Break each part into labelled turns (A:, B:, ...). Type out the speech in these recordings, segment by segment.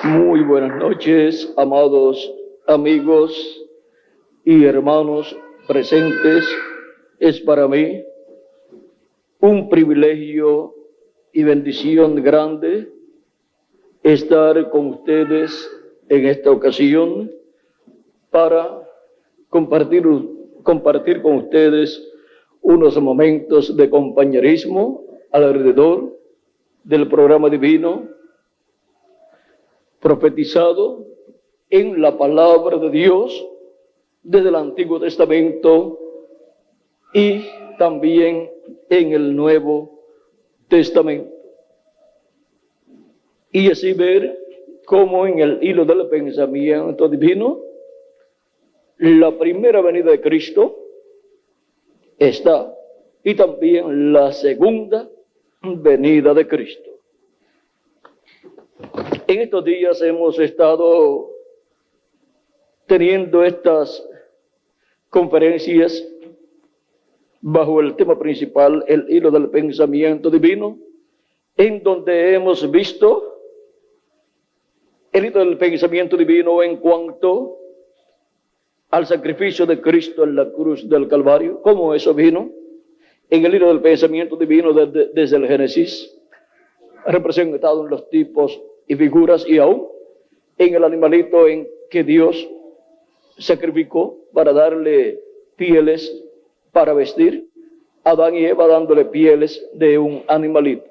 A: Muy buenas noches, amados amigos y hermanos presentes. Es para mí un privilegio y bendición grande estar con ustedes en esta ocasión para compartir con ustedes unos momentos de compañerismo alrededor del programa divino profetizado en la palabra de Dios desde el Antiguo Testamento y también en el Nuevo Testamento. Y así ver cómo en el hilo del pensamiento divino la primera venida de Cristo está y también la segunda venida de Cristo. En estos días hemos estado teniendo estas conferencias bajo el tema principal, el hilo del pensamiento divino, en donde hemos visto el hilo del pensamiento divino en cuanto al sacrificio de Cristo en la cruz del Calvario, cómo eso vino en el hilo del pensamiento divino desde el Génesis, representado en los tipos y figuras, y aún en el animalito en que Dios sacrificó para darle pieles para vestir, Adán y Eva dándole pieles de un animalito,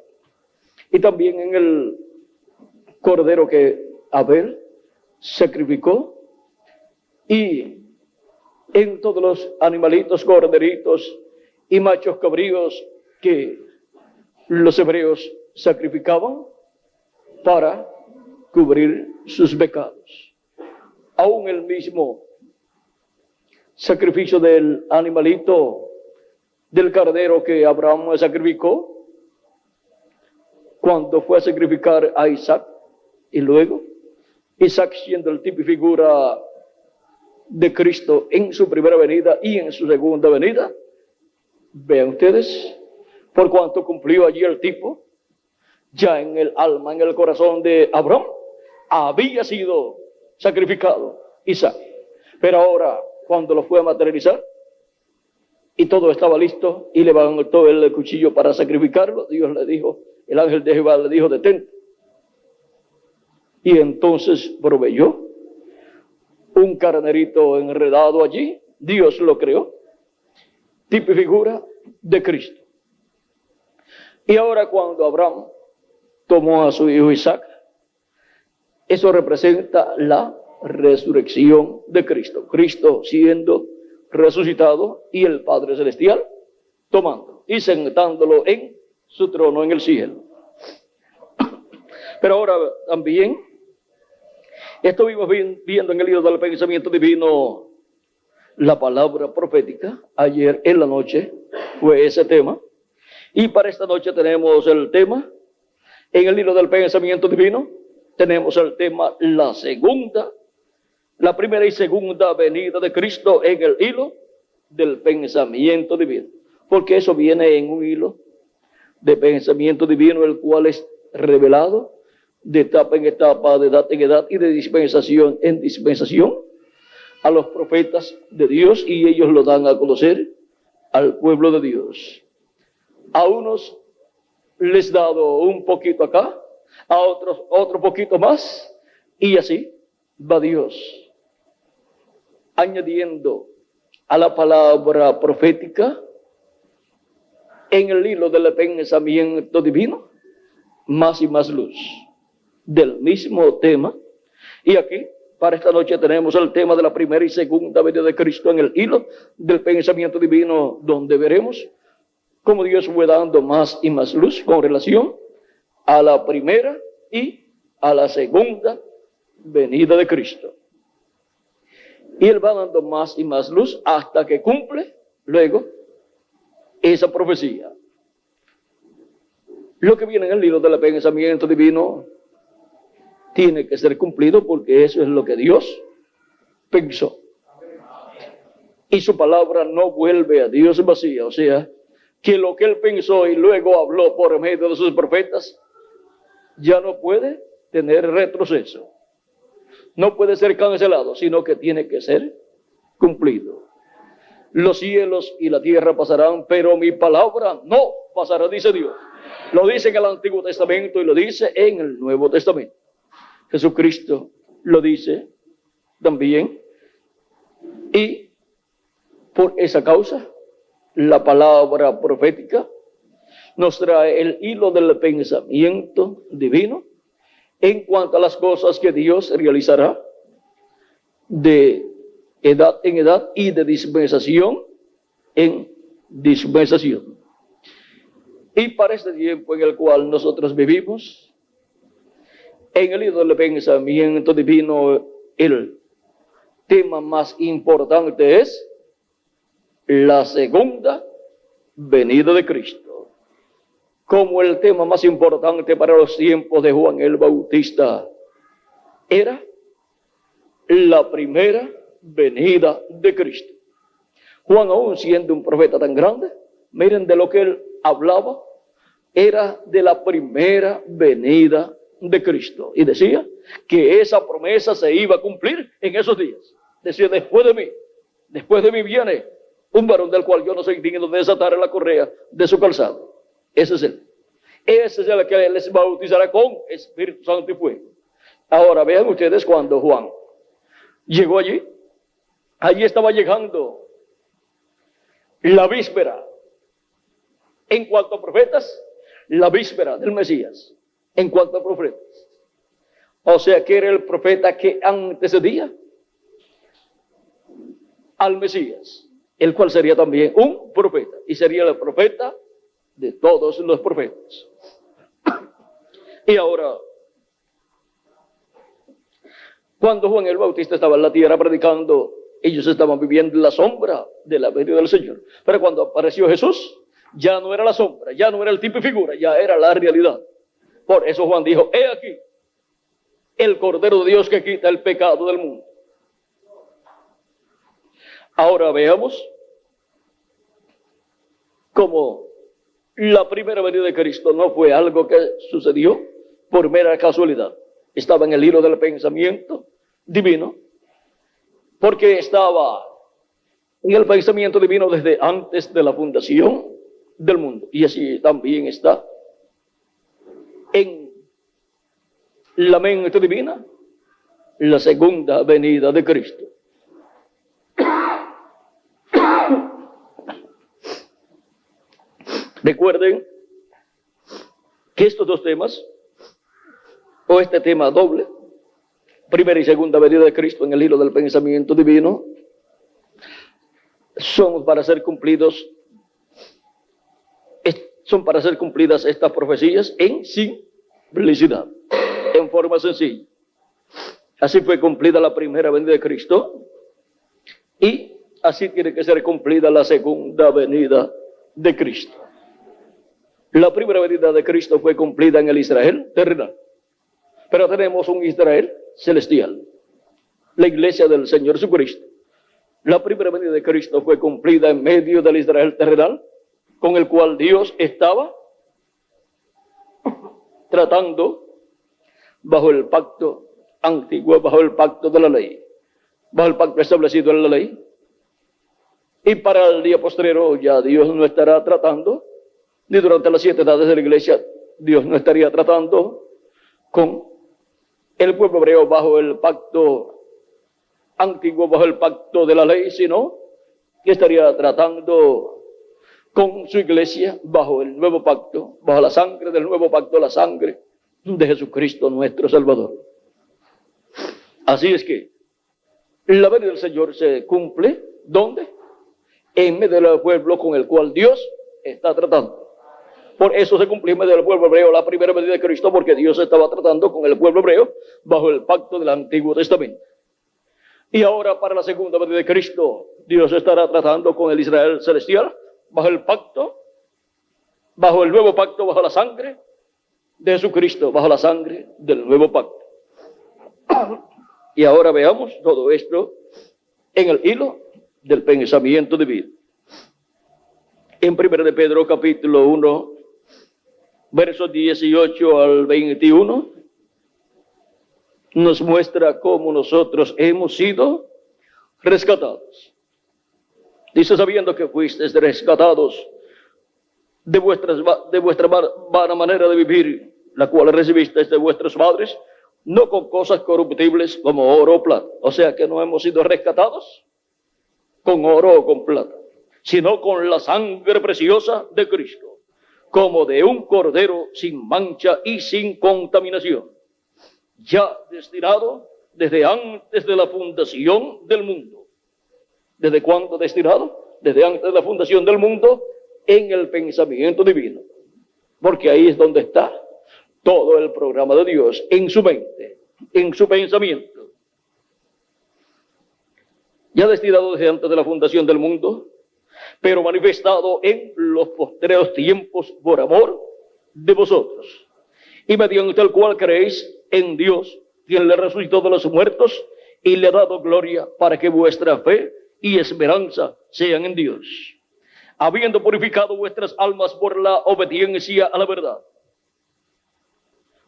A: y también en el cordero que Abel sacrificó, y en todos los animalitos, corderitos y machos cabríos que los hebreos sacrificaban para cubrir sus pecados. Aún el mismo sacrificio del animalito, del cordero que Abraham sacrificó cuando fue a sacrificar a Isaac, y luego Isaac, siendo el tipo y figura de Cristo en su primera venida y en su segunda venida, vean ustedes, por cuanto cumplió allí el tipo, ya en el alma, en el corazón de Abraham, había sido sacrificado Isaac. Pero ahora, cuando lo fue a materializar y todo estaba listo y levantó el cuchillo para sacrificarlo, Dios le dijo, el ángel de Jehová le dijo, detente. Y entonces proveyó un carnerito enredado allí. Dios lo creó, tipo y figura de Cristo. Y ahora cuando Abraham tomó a su hijo Isaac, eso representa la resurrección de Cristo. Cristo siendo resucitado y el Padre Celestial tomando y sentándolo en su trono en el cielo. Pero ahora también estuvimos viendo en el libro del pensamiento divino la palabra profética. Ayer en la noche fue ese tema. Y para esta noche tenemos el tema, en el hilo del pensamiento divino, tenemos el tema la primera y segunda venida de Cristo en el hilo del pensamiento divino. Porque eso viene en un hilo de pensamiento divino, el cual es revelado de etapa en etapa, de edad en edad y de dispensación en dispensación a los profetas de Dios, y ellos lo dan a conocer al pueblo de Dios. A unos les dado un poquito acá, a otros otro poquito más, y así va Dios añadiendo a la palabra profética en el hilo del pensamiento divino más y más luz del mismo tema. Y aquí para esta noche tenemos el tema de la primera y segunda venida de Cristo en el hilo del pensamiento divino, donde veremos cómo Dios fue dando más y más luz con relación a la primera y a la segunda venida de Cristo. Y Él va dando más y más luz hasta que cumple luego esa profecía. Lo que viene en el hilo del pensamiento divino tiene que ser cumplido, porque eso es lo que Dios pensó. Y su palabra no vuelve a Dios vacía. O sea, que lo que Él pensó y luego habló por medio de sus profetas ya no puede tener retroceso. no puede ser cancelado, sino que tiene que ser cumplido. Los cielos y la tierra pasarán, pero mi palabra no pasará, dice Dios. Lo dice en el Antiguo Testamento y lo dice en el Nuevo Testamento. Jesucristo lo dice también. Y por esa causa, la palabra profética nos trae el hilo del pensamiento divino en cuanto a las cosas que Dios realizará de edad en edad y de dispensación en dispensación. Y para este tiempo en el cual nosotros vivimos, en el hilo del pensamiento divino, el tema más importante es la segunda venida de Cristo. Como el tema más importante para los tiempos de Juan el Bautista era la primera venida de Cristo. Juan, aún siendo un profeta tan grande, miren de lo que él hablaba, era de la primera venida de Cristo. Y decía que esa promesa se iba a cumplir en esos días. Decía, después de mí viene un varón del cual yo no soy digno de desatar la correa de su calzado. Ese es él. Ese es el que les bautizará con Espíritu Santo y fuego. Ahora vean ustedes cuando Juan llegó allí estaba llegando la víspera. En cuanto a profetas, la víspera del Mesías. En cuanto a profetas. O sea que era el profeta que antecedía al Mesías, el cual sería también un profeta, y sería el profeta de todos los profetas. Y ahora, cuando Juan el Bautista estaba en la tierra predicando, ellos estaban viviendo en la sombra de la venida del Señor. Pero cuando apareció Jesús, ya no era la sombra, ya no era el tipo y figura, ya era la realidad. Por eso Juan dijo, he aquí el Cordero de Dios que quita el pecado del mundo. Ahora veamos cómo la primera venida de Cristo no fue algo que sucedió por mera casualidad. Estaba en el hilo del pensamiento divino, porque estaba en el pensamiento divino desde antes de la fundación del mundo. Y así también está en la mente divina la segunda venida de Cristo. Recuerden que estos dos temas, o este tema doble, primera y segunda venida de Cristo en el hilo del pensamiento divino, son para ser cumplidas estas profecías en simplicidad, en forma sencilla. Así fue cumplida la primera venida de Cristo y así tiene que ser cumplida la segunda venida de Cristo. La primera venida de Cristo fue cumplida en el Israel terrenal, pero tenemos un Israel celestial, la iglesia del Señor Jesucristo. La primera venida de Cristo fue cumplida en medio del Israel terrenal, con el cual Dios estaba tratando bajo el pacto antiguo, bajo el pacto de la ley, bajo el pacto establecido en la ley. Y para el día postrero ya Dios no estará tratando, ni durante las 7 edades de la iglesia, Dios no estaría tratando con el pueblo hebreo bajo el pacto antiguo, bajo el pacto de la ley, sino que estaría tratando con su iglesia bajo el nuevo pacto, bajo la sangre del nuevo pacto, la sangre de Jesucristo nuestro Salvador. Así es que la venida del Señor se cumple, ¿dónde? En medio del pueblo con el cual Dios está tratando. Por eso se cumplió en medio del pueblo hebreo la primera venida de Cristo, porque Dios estaba tratando con el pueblo hebreo bajo el pacto del Antiguo Testamento. Y ahora para la segunda venida de Cristo, Dios estará tratando con el Israel celestial bajo el pacto, bajo el nuevo pacto, bajo la sangre de Jesucristo, bajo la sangre del nuevo pacto. Y ahora veamos todo esto en el hilo del pensamiento divino. En 1 de Pedro capítulo 1, versos 18 al 21, nos muestra cómo nosotros hemos sido rescatados. Dice, sabiendo que fuisteis rescatados de vuestra vana manera de vivir, la cual recibisteis de vuestros padres, no con cosas corruptibles como oro o plata. O sea que no hemos sido rescatados con oro o con plata, sino con la sangre preciosa de Cristo, como de un cordero sin mancha y sin contaminación, ya destinado desde antes de la fundación del mundo. ¿Desde cuándo destinado? Desde antes de la fundación del mundo, en el pensamiento divino. Porque ahí es donde está todo el programa de Dios, en su mente, en su pensamiento. Ya destinado desde antes de la fundación del mundo, pero manifestado en los postreros tiempos por amor de vosotros, y mediante el cual creéis en Dios, quien le resucitó de los muertos y le ha dado gloria, para que vuestra fe y esperanza sean en Dios, habiendo purificado vuestras almas por la obediencia a la verdad,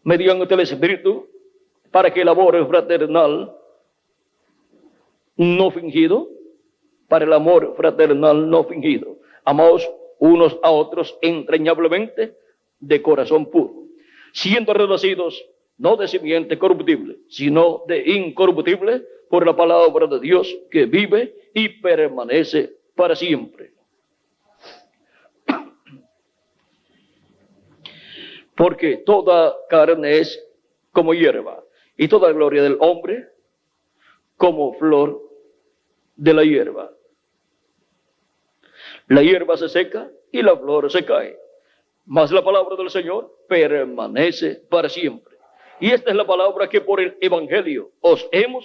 A: mediante el Espíritu, para que el amor fraternal no fingido, para el amor fraternal no fingido, amaos unos a otros entrañablemente de corazón puro, siendo renacidos no de simiente corruptible, sino de incorruptible, por la palabra de Dios que vive y permanece para siempre. Porque toda carne es como hierba, y toda gloria del hombre como flor de la hierba. La hierba se seca y la flor se cae, mas la palabra del Señor permanece para siempre. Y esta es la palabra que por el Evangelio os hemos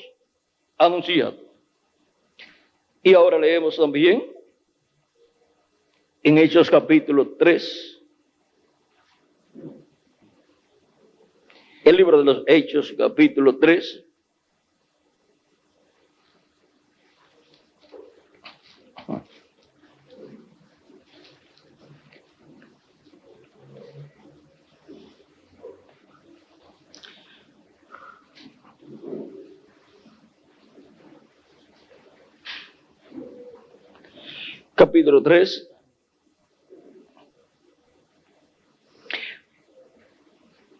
A: anunciado. Y ahora leemos también en Hechos capítulo 3. El libro de los Hechos, capítulo 3. Capítulo 3.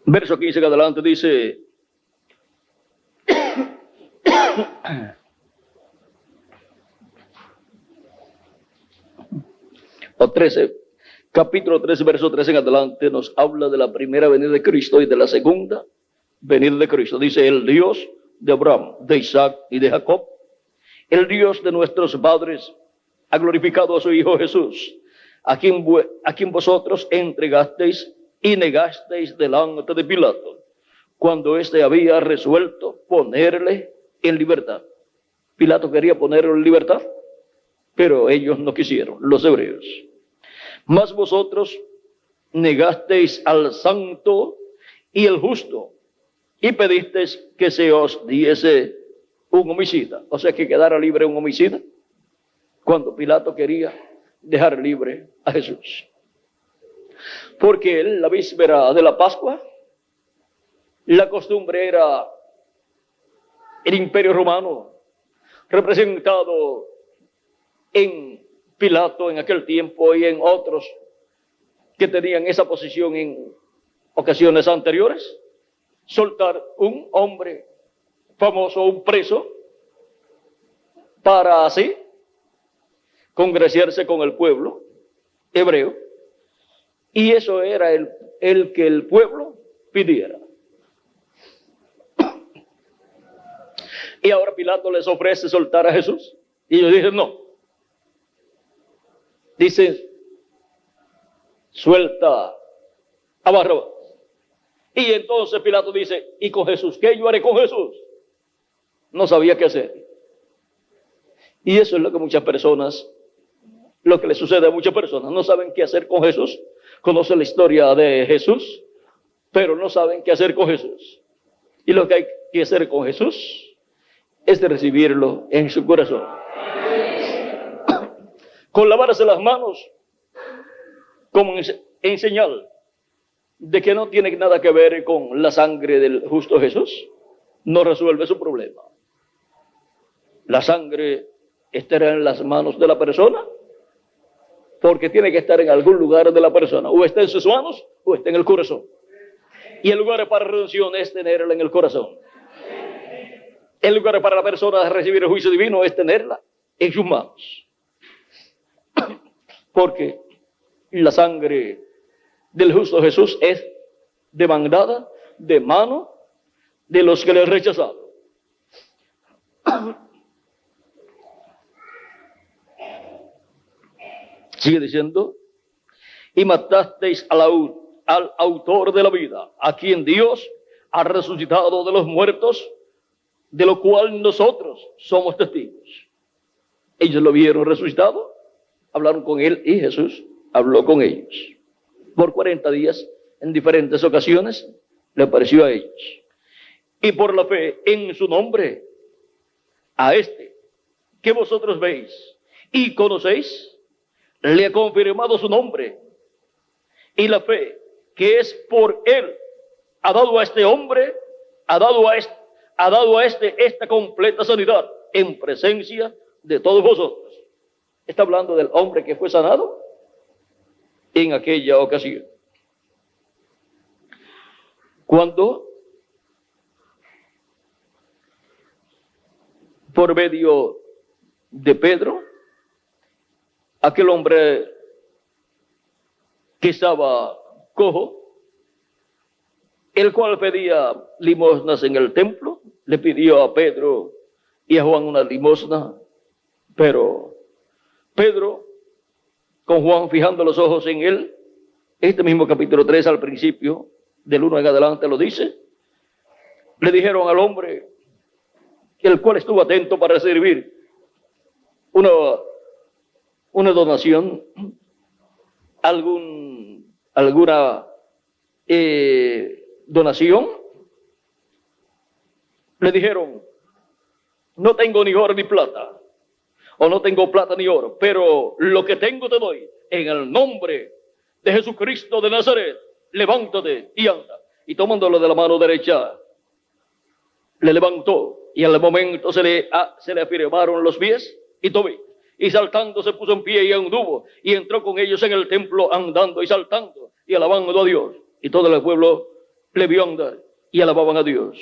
A: Verso 15 en adelante dice: o 13, capítulo 13, verso 13 en adelante nos habla de la primera venida de Cristo y de la segunda venida de Cristo. Dice: el Dios de Abraham, de Isaac y de Jacob, el Dios de nuestros padres, ha glorificado a su Hijo Jesús, a quien vosotros entregasteis y negasteis delante de Pilato, cuando éste había resuelto ponerle en libertad. Pilato quería ponerlo en libertad, pero ellos no quisieron, los hebreos. Mas vosotros negasteis al santo y el justo, y pedisteis que se os diese un homicida, o sea, que quedara libre un homicida, cuando Pilato quería dejar libre a Jesús. Porque en la víspera de la Pascua, la costumbre era el Imperio Romano, representado en Pilato en aquel tiempo y en otros que tenían esa posición en ocasiones anteriores, soltar un hombre famoso, un preso, para así congraciarse con el pueblo hebreo, y eso era el que el pueblo pidiera. Y ahora Pilato les ofrece soltar a Jesús, y ellos dicen no. Dicen: suelta a Barrabás. Y entonces Pilato dice: ¿y con Jesús? ¿Qué yo haré con Jesús? No sabía qué hacer. Y eso es lo que muchas personas, lo que le sucede a muchas personas, no saben qué hacer con Jesús. Conocen la historia de Jesús, pero no saben qué hacer con Jesús. Y lo que hay que hacer con Jesús es de recibirlo en su corazón. Con lavarse las manos como en señal de que no tiene nada que ver con la sangre del justo Jesús, no resuelve su problema. La sangre estará en las manos de la persona, porque tiene que estar en algún lugar de la persona, o está en sus manos o está en el corazón. Y el lugar para redención es tenerla en el corazón. El lugar para la persona recibir el juicio divino es tenerla en sus manos. Porque la sangre del justo Jesús es demandada de mano de los que le han rechazado. Sigue diciendo, y matasteis al autor de la vida, a quien Dios ha resucitado de los muertos, de lo cual nosotros somos testigos. Ellos lo vieron resucitado, hablaron con él y Jesús habló con ellos. Por 40 días, en diferentes ocasiones, le apareció a ellos. Y por la fe en su nombre, a este que vosotros veis y conocéis, le ha confirmado su nombre. Y la fe que es por él ha dado a este hombre, ha dado a este esta completa sanidad en presencia de todos vosotros. Está hablando del hombre que fue sanado en aquella ocasión. Cuando por medio de Pedro, aquel hombre que estaba cojo, el cual pedía limosnas en el templo, le pidió a Pedro y a Juan una limosna, pero Pedro, con Juan fijando los ojos en él, este mismo capítulo 3 al principio, del 1 en adelante lo dice, le dijeron al hombre, el cual estuvo atento para recibir una donación, alguna donación, le dijeron, no tengo ni oro ni plata, o no tengo plata ni oro, pero lo que tengo te doy, en el nombre de Jesucristo de Nazaret, levántate y anda. Y tomándolo de la mano derecha, le levantó, y al momento se le afirmaron los pies y tobillos. Y saltando se puso en pie y anduvo, y entró con ellos en el templo andando y saltando y alabando a Dios. Y todo el pueblo le vio andar y alababan a Dios.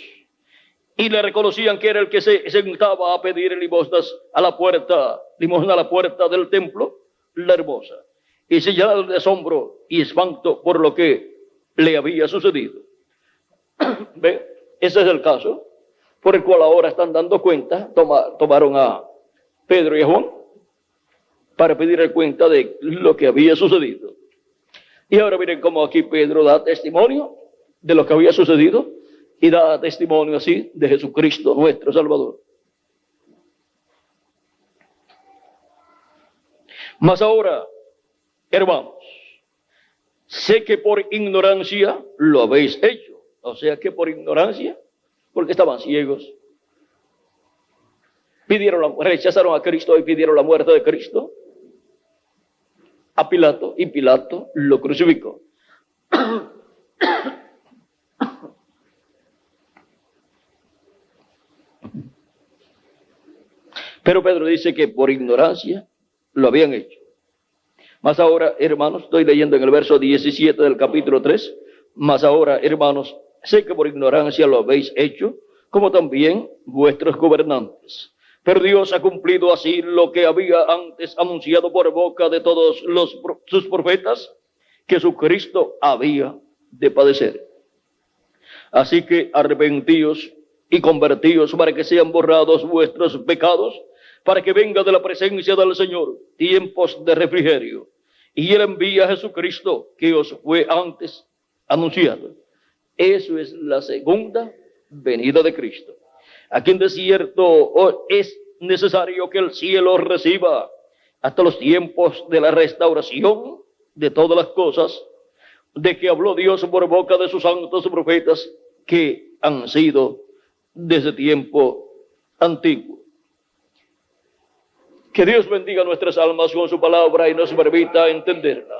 A: Y le reconocían que era el que se sentaba a pedir limosnas a la puerta, limosna a la puerta del templo, la hermosa. Y se llenaron de asombro y espanto por lo que le había sucedido. ¿Ve? Ese es el caso por el cual ahora están dando cuenta, tomaron a Pedro y a Juan para pedirle cuenta de lo que había sucedido. Y ahora miren cómo aquí Pedro da testimonio de lo que había sucedido y da testimonio así de Jesucristo, nuestro Salvador. Mas ahora, hermanos, sé que por ignorancia lo habéis hecho. O sea que por ignorancia, porque estaban ciegos. Rechazaron a Cristo y pidieron la muerte de Cristo a Pilato, y Pilato lo crucificó. Pero Pedro dice que por ignorancia lo habían hecho. Mas ahora, hermanos, estoy leyendo en el verso 17 del capítulo 3, mas ahora, hermanos, sé que por ignorancia lo habéis hecho, como también vuestros gobernantes. Pero Dios ha cumplido así lo que había antes anunciado por boca de todos sus profetas, que su Cristo había de padecer. Así que arrepentíos y convertíos para que sean borrados vuestros pecados, para que venga de la presencia del Señor tiempos de refrigerio. Y Él envía a Jesucristo, que os fue antes anunciado. Eso es la segunda venida de Cristo. Aquí en desierto es necesario que el cielo reciba hasta los tiempos de la restauración de todas las cosas de que habló Dios por boca de sus santos profetas que han sido desde tiempo antiguo. Que Dios bendiga nuestras almas con su palabra y nos permita entenderla.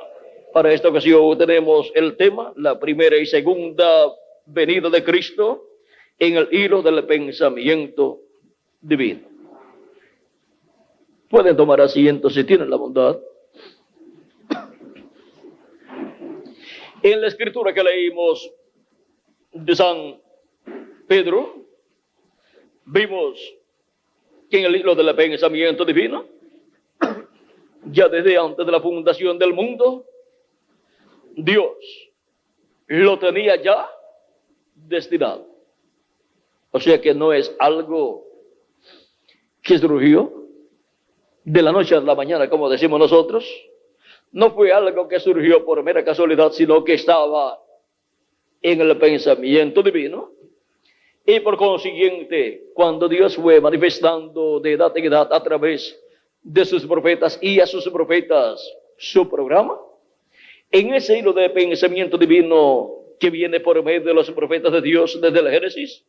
A: Para esta ocasión tenemos el tema, la primera y segunda venida de Cristo, en el hilo del pensamiento divino. Pueden tomar asiento si tienen la bondad. En la escritura que leímos de San Pedro, vimos que en el hilo del pensamiento divino, ya desde antes de la fundación del mundo, Dios lo tenía ya destinado. O sea que no es algo que surgió de la noche a la mañana, como decimos nosotros. No fue algo que surgió por mera casualidad, sino que estaba en el pensamiento divino. Y por consiguiente, cuando Dios fue manifestando de edad en edad a través de sus profetas y a sus profetas su programa, en ese hilo de pensamiento divino que viene por medio de los profetas de Dios desde el Génesis,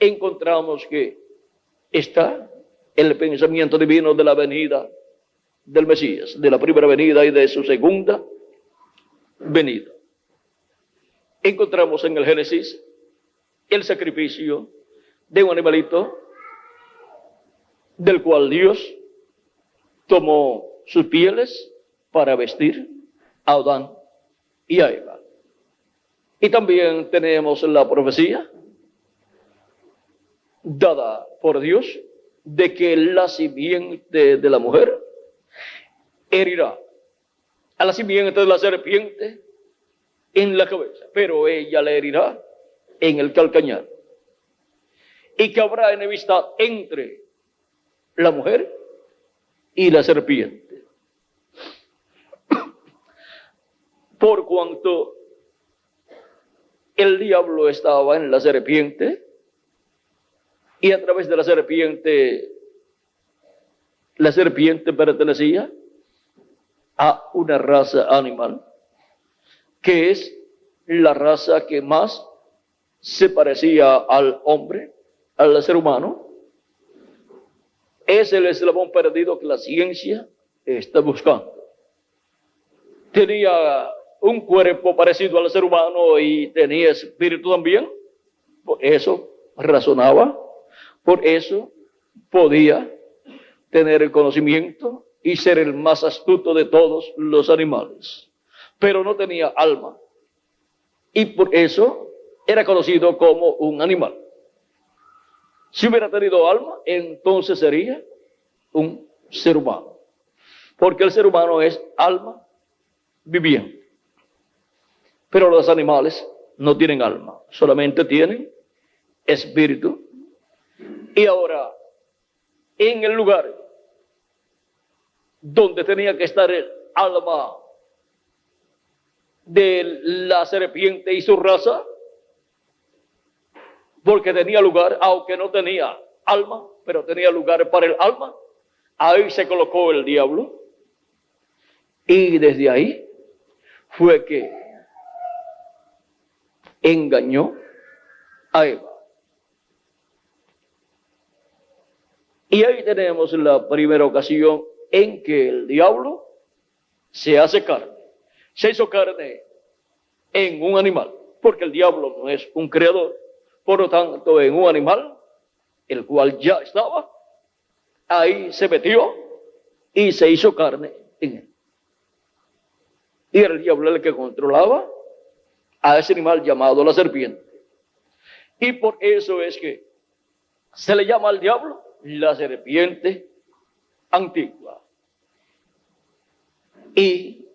A: encontramos que está el pensamiento divino de la venida del Mesías, de la primera venida y de su segunda venida. Encontramos en el Génesis el sacrificio de un animalito del cual Dios tomó sus pieles para vestir a Adán y a Eva. Y también tenemos la profecía dada por Dios de que la simiente de la mujer herirá a la simiente de la serpiente en la cabeza, pero ella le herirá en el calcañar. Y que habrá enemistad entre la mujer y la serpiente. Por cuanto el diablo estaba en la serpiente, y a través de la serpiente pertenecía a una raza animal, que es la raza que más se parecía al hombre, al ser humano. Es el eslabón perdido que la ciencia está buscando. Tenía un cuerpo parecido al ser humano y tenía espíritu también. Por eso razonaba, por eso podía tener el conocimiento y ser el más astuto de todos los animales. Pero no tenía alma. Y por eso era conocido como un animal. Si hubiera tenido alma, entonces sería un ser humano. Porque el ser humano es alma viviente. Pero los animales no tienen alma, solamente tienen espíritu. Y ahora, en el lugar donde tenía que estar el alma de la serpiente y su raza, porque tenía lugar, aunque no tenía alma, pero tenía lugar para el alma, ahí se colocó el diablo. Y desde ahí fue que engañó a Eva. Y ahí tenemos la primera ocasión en que el diablo se hace carne. Se hizo carne en un animal, porque el diablo no es un creador. Por lo tanto, en un animal, el cual ya estaba, ahí se metió y se hizo carne en él. Y era el diablo el que controlaba a ese animal llamado la serpiente. Y por eso es que se le llama al diablo la serpiente antigua. Y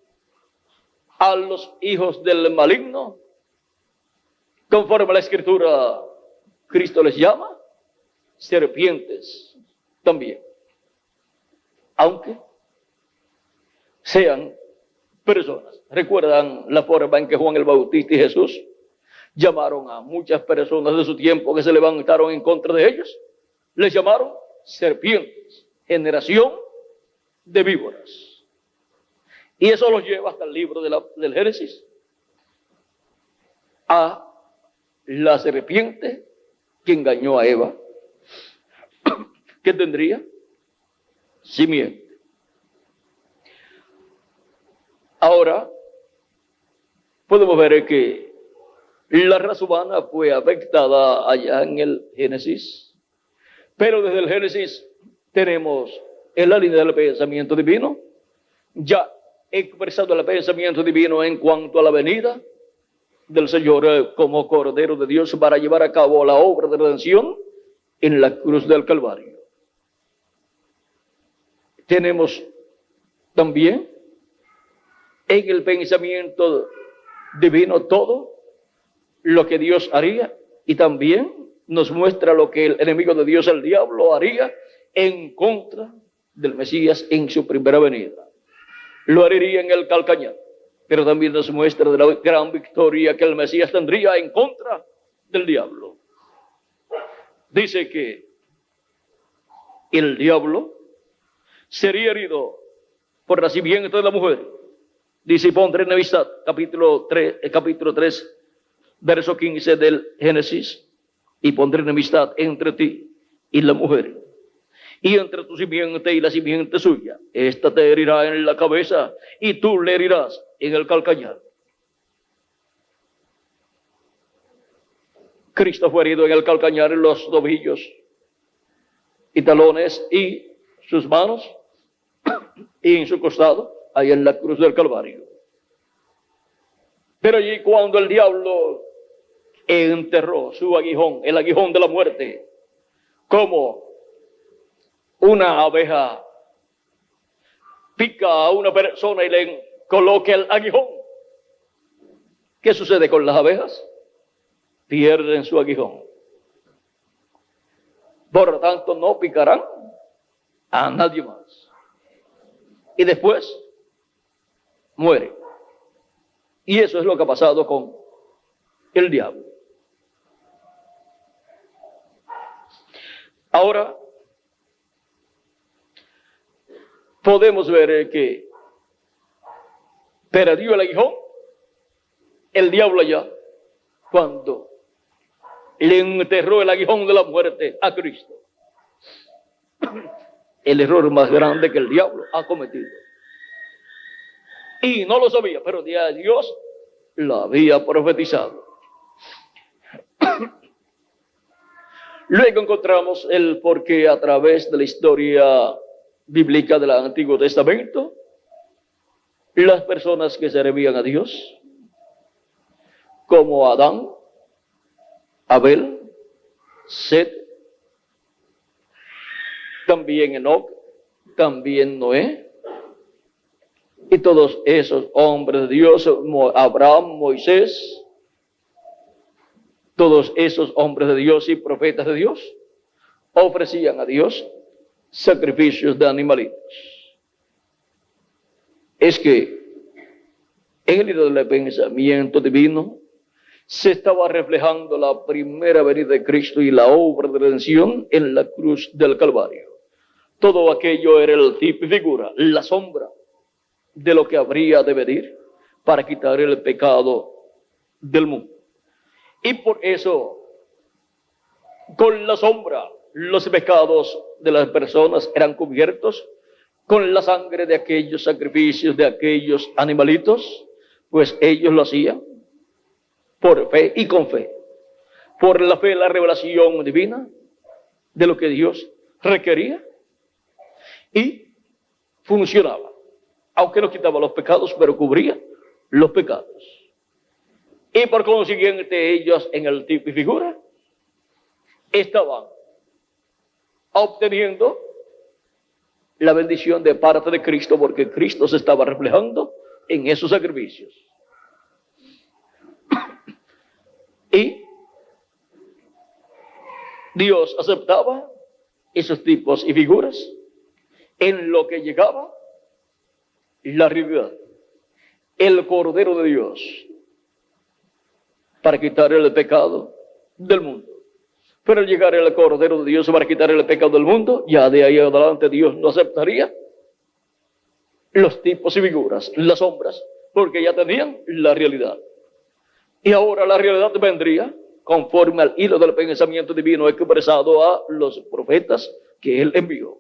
A: a los hijos del maligno, conforme a la escritura, Cristo les llama serpientes también. Aunque sean personas. ¿Recuerdan la forma en que Juan el Bautista y Jesús llamaron a muchas personas de su tiempo que se levantaron en contra de ellos? Les llamaron serpientes, generación de víboras. Y eso los lleva hasta el libro del Génesis, a la serpiente que engañó a Eva, que tendría simiente. Ahora podemos ver que La raza humana fue afectada allá en el Génesis, pero desde el Génesis tenemos en la línea del pensamiento divino, ya expresado el pensamiento divino en cuanto a la venida del Señor como Cordero de Dios para llevar a cabo la obra de redención en la cruz del Calvario. Tenemos también en el pensamiento divino todo lo que Dios haría, y también nos muestra lo que el enemigo de Dios, el diablo, haría en contra del Mesías en su primera venida. Lo haría en el calcañar, pero también nos muestra de la gran victoria que el Mesías tendría en contra del diablo. Dice que el diablo sería herido por nacimiento de la mujer. Dice, pondré enemistad, capítulo 3, verso 15 del Génesis, y pondré enemistad entre ti y la mujer, y entre tu simiente y la simiente suya. Esta te herirá en la cabeza, y tú le herirás en el calcañar. Cristo fue herido en el calcañar, en los tobillos y talones, y sus manos, y en su costado, ahí en la cruz del Calvario. Pero allí cuando el diablo enterró su aguijón, el aguijón de la muerte, como una abeja pica a una persona y le coloca el aguijón, ¿qué sucede con las abejas? Pierden su aguijón. Por lo tanto, no picarán a nadie más. Y después muere. Y eso es lo que ha pasado con el diablo. Ahora, podemos ver que perdió el aguijón el diablo allá cuando le enterró el aguijón de la muerte a Cristo. El error más grande que el diablo ha cometido. Y no lo sabía, pero Dios lo había profetizado. Luego encontramos el porqué a través de la historia bíblica del Antiguo Testamento. Las personas que servían a Dios, como Adán, Abel, Set, también Enoc, también Noé, y todos esos hombres de Dios, Abraham, Moisés, todos esos hombres de Dios y profetas de Dios, ofrecían a Dios sacrificios de animalitos. Es que en el libro del pensamiento divino se estaba reflejando la primera venida de Cristo y la obra de redención en la cruz del Calvario. Todo aquello era el tipo y figura, la sombra de lo que habría de venir para quitar el pecado del mundo. Y por eso, con la sombra, los pecados de las personas eran cubiertos con la sangre de aquellos sacrificios, de aquellos animalitos, pues ellos lo hacían por fe y con fe. Por la fe, la revelación divina de lo que Dios requería, y funcionaba. Aunque no quitaba los pecados, pero cubría los pecados. Y por consiguiente ellos en el tipo y figura estaban obteniendo la bendición de parte de Cristo, porque Cristo se estaba reflejando en esos sacrificios. Y Dios aceptaba esos tipos y figuras en lo que llegaba la realidad, el Cordero de Dios, para quitar el pecado del mundo. Pero al llegar el Cordero de Dios para quitar el pecado del mundo, ya de ahí adelante Dios no aceptaría los tipos y figuras, las sombras, porque ya tenían la realidad. Y ahora la realidad vendría conforme al hilo del pensamiento divino expresado a los profetas que Él envió.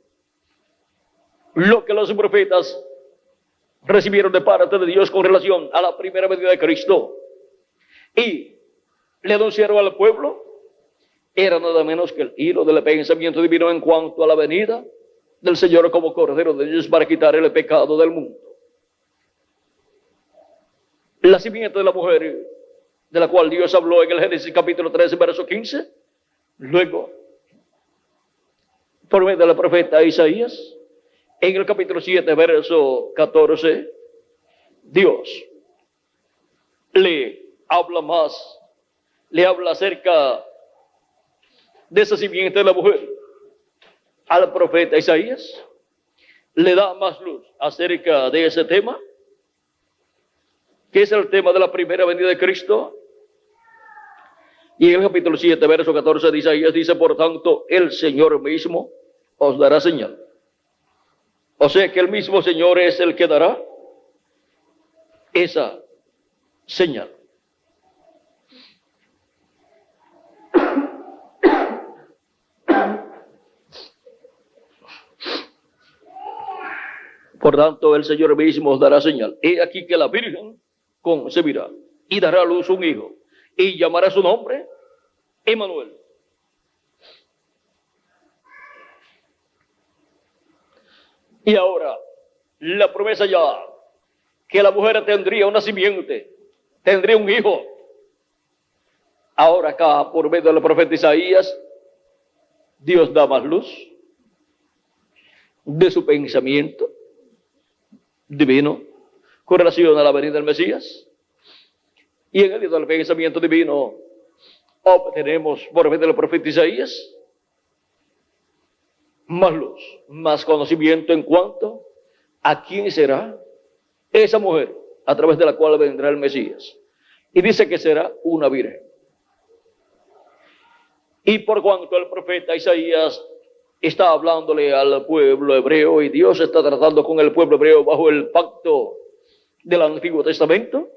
A: Lo que los profetas recibieron de parte de Dios con relación a la primera venida de Cristo y le anunciaron al pueblo era nada menos que el hilo del pensamiento divino en cuanto a la venida del Señor como Cordero de Dios para quitar el pecado del mundo. La simiente de la mujer, de la cual Dios habló en el Génesis capítulo 13, verso 15, luego, por medio del profeta Isaías, en el capítulo 7, verso 14, Dios le habla acerca de esa simiente de la mujer al profeta Isaías, le da más luz acerca de ese tema, que es el tema de la primera venida de Cristo. Y en el capítulo 7, verso 14 de Isaías dice, por tanto, el Señor mismo os dará señal. O sea que el mismo Señor es el que dará esa señal. Por tanto, el Señor mismo os dará señal. He aquí que la Virgen concebirá y dará a luz un hijo y llamará su nombre Emmanuel. Y ahora, la promesa ya, que la mujer tendría una simiente, tendría un hijo. Ahora acá, por medio del profeta Isaías, Dios da más luz de su pensamiento divino con relación a la venida del Mesías. Y en el libro del pensamiento divino obtenemos por medio del profeta Isaías más luz, más conocimiento en cuanto a quién será esa mujer a través de la cual vendrá el Mesías. Y dice que será una virgen. Y por cuanto el profeta Isaías está hablándole al pueblo hebreo y Dios está tratando con el pueblo hebreo bajo el pacto del Antiguo Testamento,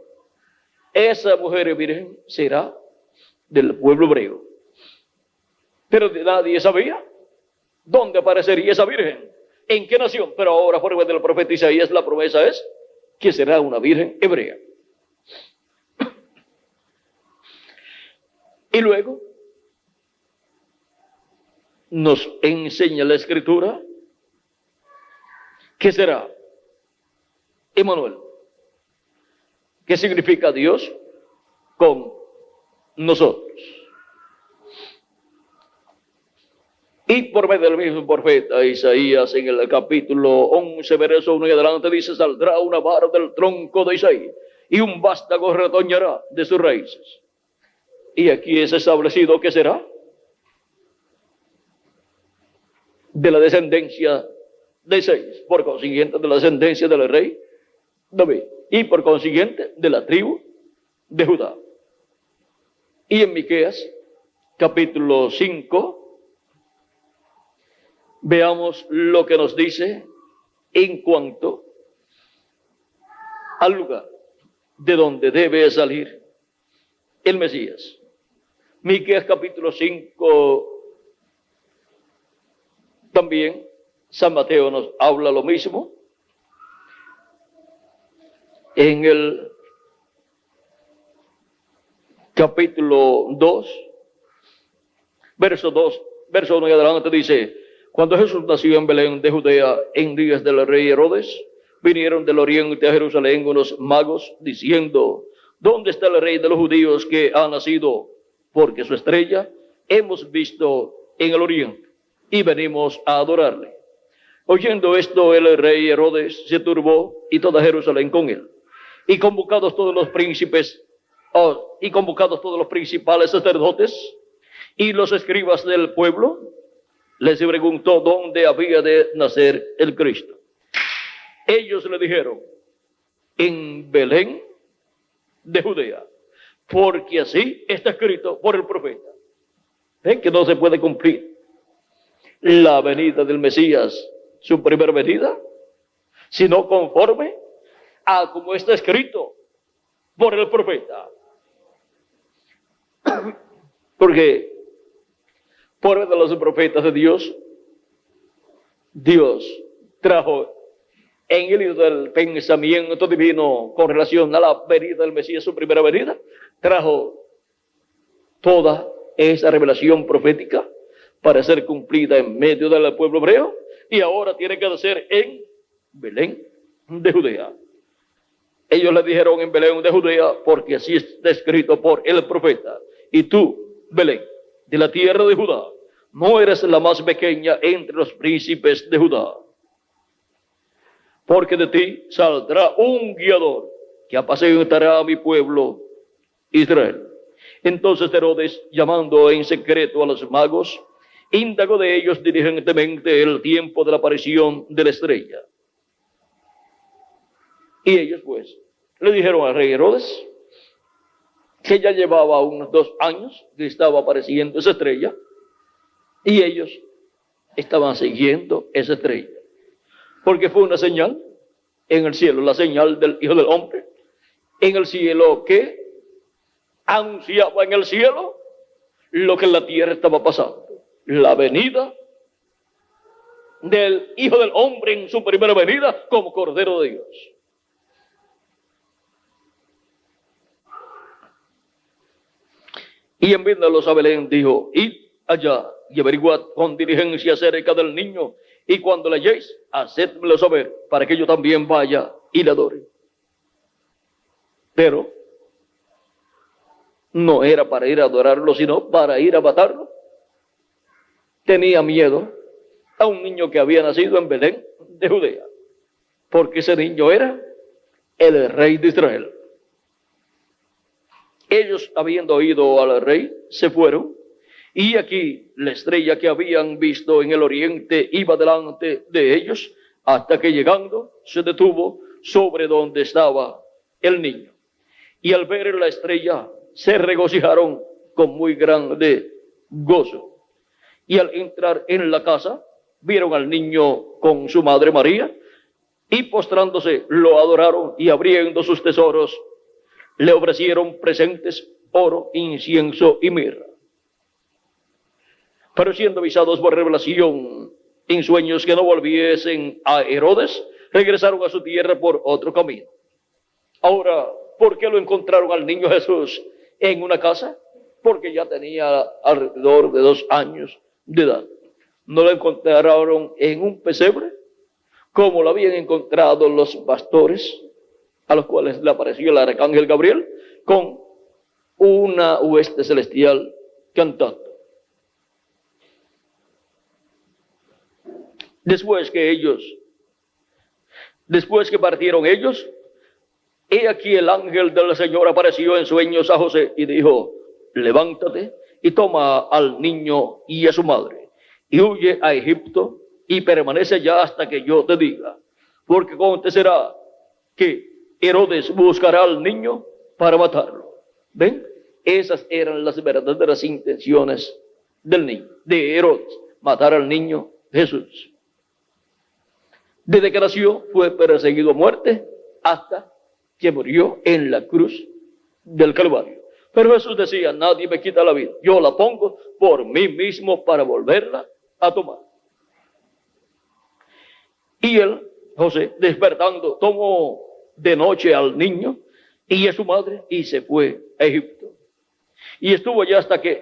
A: esa mujer virgen será del pueblo hebreo. Pero nadie sabía dónde aparecería esa virgen, en qué nación. Pero ahora, por medio del profeta Isaías, la promesa es que será una virgen hebrea. Y luego nos enseña la Escritura que será Emmanuel, que significa Dios con nosotros. Y por medio del mismo profeta Isaías, en el capítulo 11, verso 1 y adelante, dice, saldrá una vara del tronco de Isaí y un vástago retoñará de sus raíces. Y aquí es establecido que será de la descendencia de Isaí, por consiguiente de la descendencia del rey David, y por consiguiente de la tribu de Judá. Y en Miqueas, capítulo 5, veamos lo que nos dice en cuanto al lugar de donde debe salir el Mesías. Miqueas capítulo 5, también San Mateo nos habla lo mismo. En el capítulo 2, verso 1 y adelante dice, cuando Jesús nació en Belén de Judea en días del rey Herodes, vinieron del oriente a Jerusalén unos magos diciendo, ¿dónde está el rey de los judíos que ha nacido? Porque su estrella hemos visto en el oriente y venimos a adorarle. Oyendo esto, el rey Herodes se turbó y toda Jerusalén con él. Y convocados todos los príncipes, y convocados todos los principales sacerdotes y los escribas del pueblo, les preguntó dónde había de nacer el Cristo. Ellos le dijeron, en Belén de Judea, porque así está escrito por el profeta. ¿Ven que no se puede cumplir la venida del Mesías, su primera venida, sino conforme a como está escrito por el profeta? Porque por medio de los profetas de Dios, Dios trajo en el libro del pensamiento divino con relación a la venida del Mesías, su primera venida, trajo toda esa revelación profética para ser cumplida en medio del pueblo hebreo, y ahora tiene que ser en Belén de Judea. Ellos le dijeron en Belén de Judea porque así está escrito por el profeta: y tú, Belén, de la tierra de Judá, no eres la más pequeña entre los príncipes de Judá, porque de ti saldrá un guiador que apacentará a mi pueblo Israel. Entonces Herodes, llamando en secreto a los magos, indagó de ellos diligentemente el tiempo de la aparición de la estrella. Y ellos pues le dijeron al rey Herodes que ya llevaba unos 2 años que estaba apareciendo esa estrella, y ellos estaban siguiendo esa estrella, porque fue una señal en el cielo, la señal del Hijo del Hombre en el cielo, que anunciaba en el cielo lo que en la tierra estaba pasando: la venida del Hijo del Hombre en su primera venida como Cordero de Dios. Y enviándolos a Belén, dijo: id allá y averiguad con diligencia acerca del niño, y cuando le halléis, hacedmelo saber, para que yo también vaya y le adore. Pero no era para ir a adorarlo, sino para ir a matarlo. Tenía miedo a un niño que había nacido en Belén de Judea, porque ese niño era el rey de Israel. Ellos, habiendo oído al rey, se fueron, y aquí la estrella que habían visto en el oriente iba delante de ellos, hasta que llegando se detuvo sobre donde estaba el niño. Y al ver la estrella se regocijaron con muy grande gozo. Y al entrar en la casa, vieron al niño con su madre María, y postrándose lo adoraron, y abriendo sus tesoros le ofrecieron presentes: oro, incienso y mirra. Pero siendo avisados por revelación en sueños que no volviesen a Herodes, regresaron a su tierra por otro camino. Ahora, ¿por qué lo encontraron al niño Jesús en una casa? Porque ya tenía alrededor de 2 años de edad. No lo encontraron en un pesebre, como lo habían encontrado los pastores, a los cuales le apareció el arcángel Gabriel con una hueste celestial cantando. Después que partieron ellos, he aquí el ángel del Señor apareció en sueños a José y dijo: levántate y toma al niño y a su madre, y huye a Egipto, y permanece allá hasta que yo te diga, porque acontecerá que Herodes buscará al niño para matarlo. ¿Ven? Esas eran las verdaderas intenciones del niño, de Herodes: matar al niño Jesús. Desde que nació fue perseguido a muerte hasta que murió en la cruz del Calvario. Pero Jesús decía: nadie me quita la vida, yo la pongo por mí mismo para volverla a tomar. Y él, José, despertando, tomó de noche al niño y a su madre y se fue a Egipto. Y estuvo allá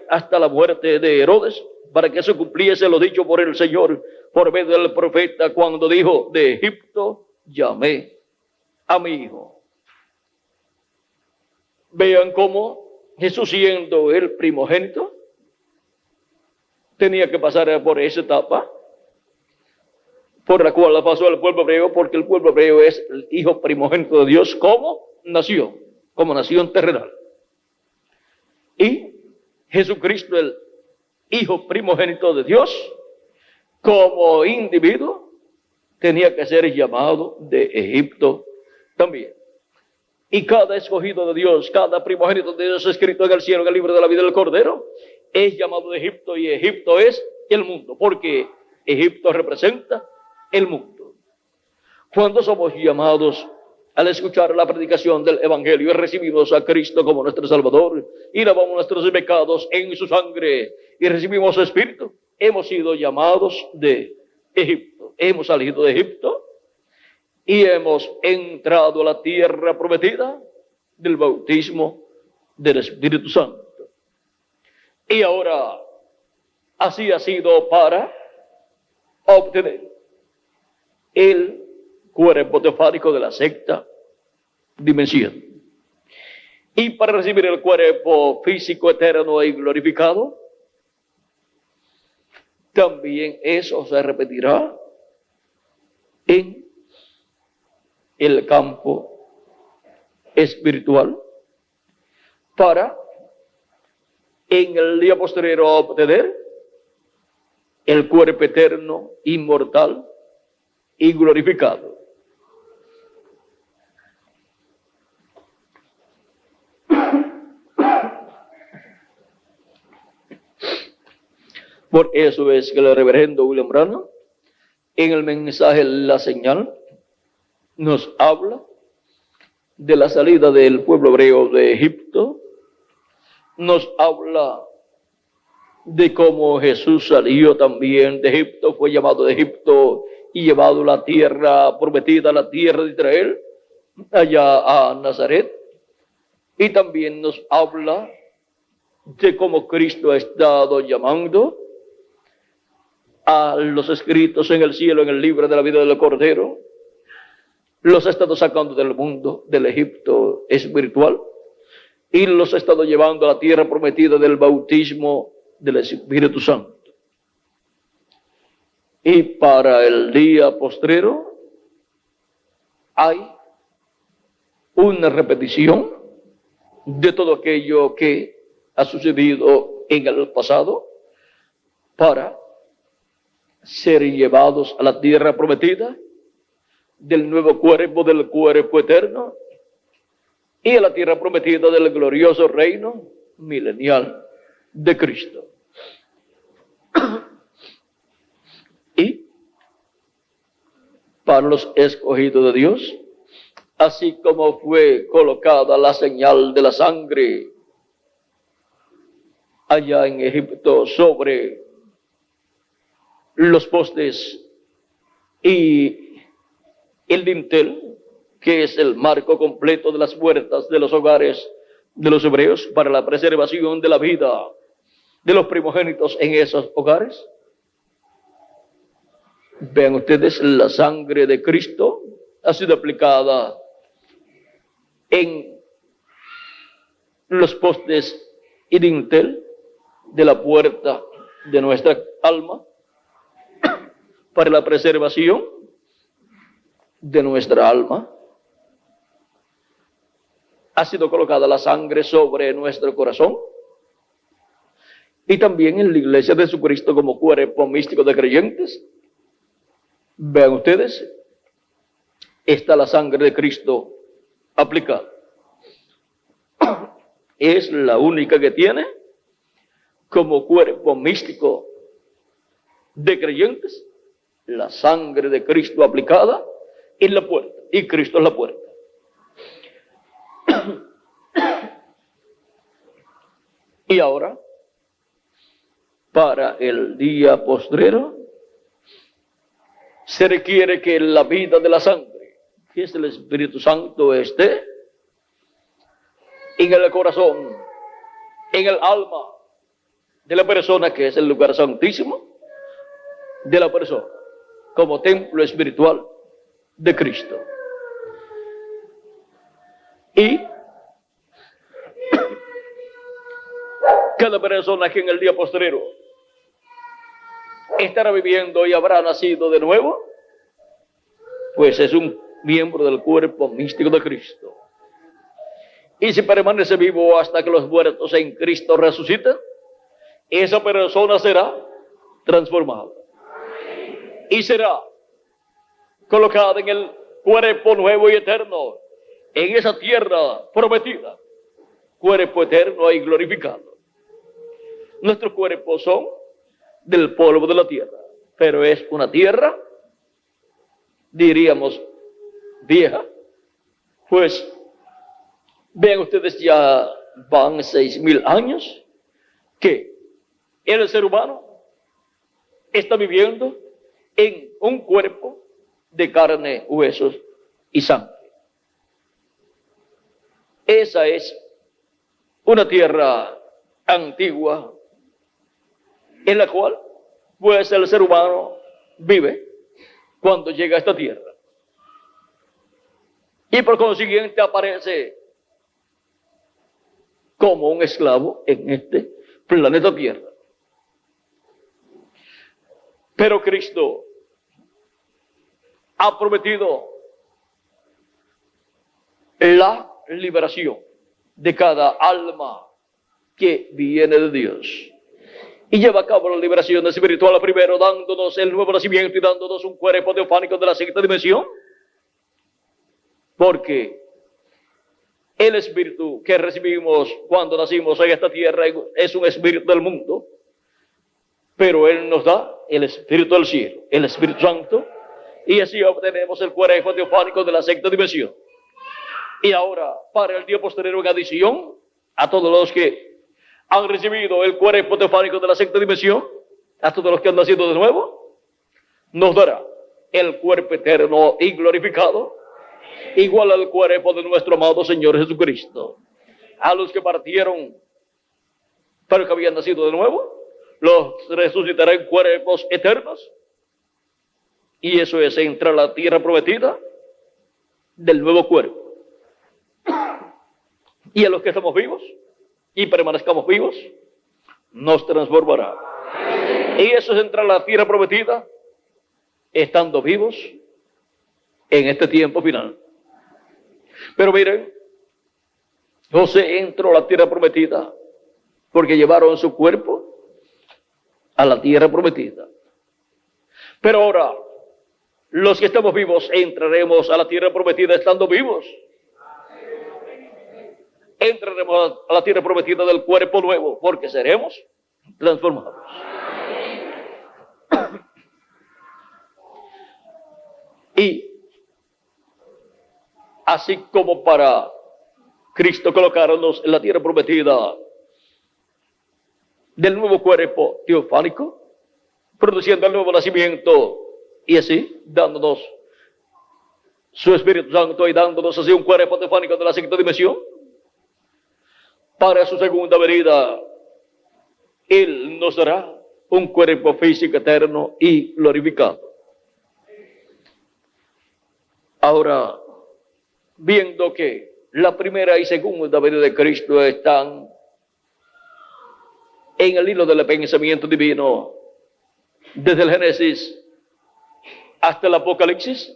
A: hasta la muerte de Herodes, para que se cumpliese lo dicho por el Señor por medio del profeta, cuando dijo: de Egipto llamé a mi hijo. Vean cómo Jesús, siendo el primogénito, tenía que pasar por esa etapa por la cual pasó el pueblo hebreo, porque el pueblo hebreo es el hijo primogénito de Dios como nación terrenal. Y Jesucristo, el hijo primogénito de Dios, como individuo, tenía que ser llamado de Egipto también. Y cada escogido de Dios, cada primogénito de Dios escrito en el cielo, en el libro de la vida del Cordero, es llamado de Egipto, y Egipto es el mundo, porque Egipto representa el mundo. Cuando somos llamados al escuchar la predicación del Evangelio y recibimos a Cristo como nuestro Salvador y lavamos nuestros pecados en su sangre y recibimos su Espíritu, hemos sido llamados de Egipto. Hemos salido de Egipto y hemos entrado a la tierra prometida del bautismo del Espíritu Santo. Y ahora, así ha sido para obtener el cuerpo teofánico de la sexta dimensión. Y para recibir el cuerpo físico eterno y glorificado, también eso se repetirá en el campo espiritual para en el día posterior obtener el cuerpo eterno, inmortal y glorificado. Por eso es que el reverendo William Branham, en el mensaje La Señal, nos habla de la salida del pueblo hebreo de Egipto, nos habla de cómo Jesús salió también de Egipto, fue llamado de Egipto y llevado a la tierra prometida, a la tierra de Israel, allá a Nazaret. Y también nos habla de cómo Cristo ha estado llamando a los escritos en el cielo, en el libro de la vida del Cordero, los ha estado sacando del mundo, del Egipto espiritual, y los ha estado llevando a la tierra prometida del bautismo del Espíritu Santo. Y para el día postrero hay una repetición de todo aquello que ha sucedido en el pasado para ser llevados a la tierra prometida del nuevo cuerpo, del cuerpo eterno, y a la tierra prometida del glorioso reino milenial de Cristo. Y para los escogidos de Dios, así como fue colocada la señal de la sangre allá en Egipto sobre los postes y el dintel, que es el marco completo de las puertas de los hogares de los hebreos para la preservación de la vida de los primogénitos en esos hogares. Vean ustedes, la sangre de Cristo ha sido aplicada en los postes y dintel de la puerta de nuestra alma para la preservación de nuestra alma. Ha sido colocada la sangre sobre nuestro corazón y también en la iglesia de Jesucristo como cuerpo místico de creyentes. Vean ustedes, está la sangre de Cristo aplicada. Es la única que tiene como cuerpo místico de creyentes la sangre de Cristo aplicada en la puerta, y Cristo es la puerta. Y ahora, para el día postrero, se requiere que la vida de la sangre, que es el Espíritu Santo, esté en el corazón, en el alma de la persona, que es el lugar santísimo de la persona, como templo espiritual de Cristo. Y cada persona que en el día postrero estará viviendo y habrá nacido de nuevo, pues es un miembro del cuerpo místico de Cristo. Y si permanece vivo hasta que los muertos en Cristo resuciten, esa persona será transformada y será colocada en el cuerpo nuevo y eterno, en esa tierra prometida, cuerpo eterno y glorificado. Nuestros cuerpos son del polvo de la tierra, pero es una tierra, diríamos, vieja. Pues vean ustedes, ya van 6,000 años que el ser humano está viviendo en un cuerpo de carne, huesos y sangre. Esa es una tierra antigua, en la cual pues el ser humano vive cuando llega a esta tierra. Y por consiguiente aparece como un esclavo en este planeta Tierra. Pero Cristo ha prometido la liberación de cada alma que viene de Dios. Y lleva a cabo la liberación espiritual primero, dándonos el nuevo nacimiento y dándonos un cuerpo teofánico de la sexta dimensión. Porque el espíritu que recibimos cuando nacimos en esta tierra es un espíritu del mundo, pero Él nos da el espíritu del cielo, el Espíritu Santo, y así obtenemos el cuerpo teofánico de la sexta dimensión. Y ahora, para el día posterior, en adición a todos los que han recibido el cuerpo teofánico de la sexta dimensión, a todos los que han nacido de nuevo, nos dará el cuerpo eterno y glorificado, igual al cuerpo de nuestro amado Señor Jesucristo. A los que partieron, pero que habían nacido de nuevo, los resucitará en cuerpos eternos. Y eso es entrar a la tierra prometida del nuevo cuerpo. Y a los que estamos vivos y permanezcamos vivos, nos transformará. Y eso es entrar a la tierra prometida estando vivos en este tiempo final. Pero miren, José entró a la tierra prometida porque llevaron su cuerpo a la tierra prometida. Pero ahora, los que estamos vivos entraremos a la tierra prometida estando vivos. Entraremos a la tierra prometida del cuerpo nuevo porque seremos transformados. Y así como para Cristo colocarnos en la tierra prometida del nuevo cuerpo teofánico, produciendo el nuevo nacimiento y así dándonos su Espíritu Santo y dándonos así un cuerpo teofánico de la sexta dimensión, para su segunda venida, Él nos dará un cuerpo físico eterno y glorificado. Ahora, viendo que la primera y segunda venida de Cristo están en el hilo del pensamiento divino, desde el Génesis hasta el Apocalipsis,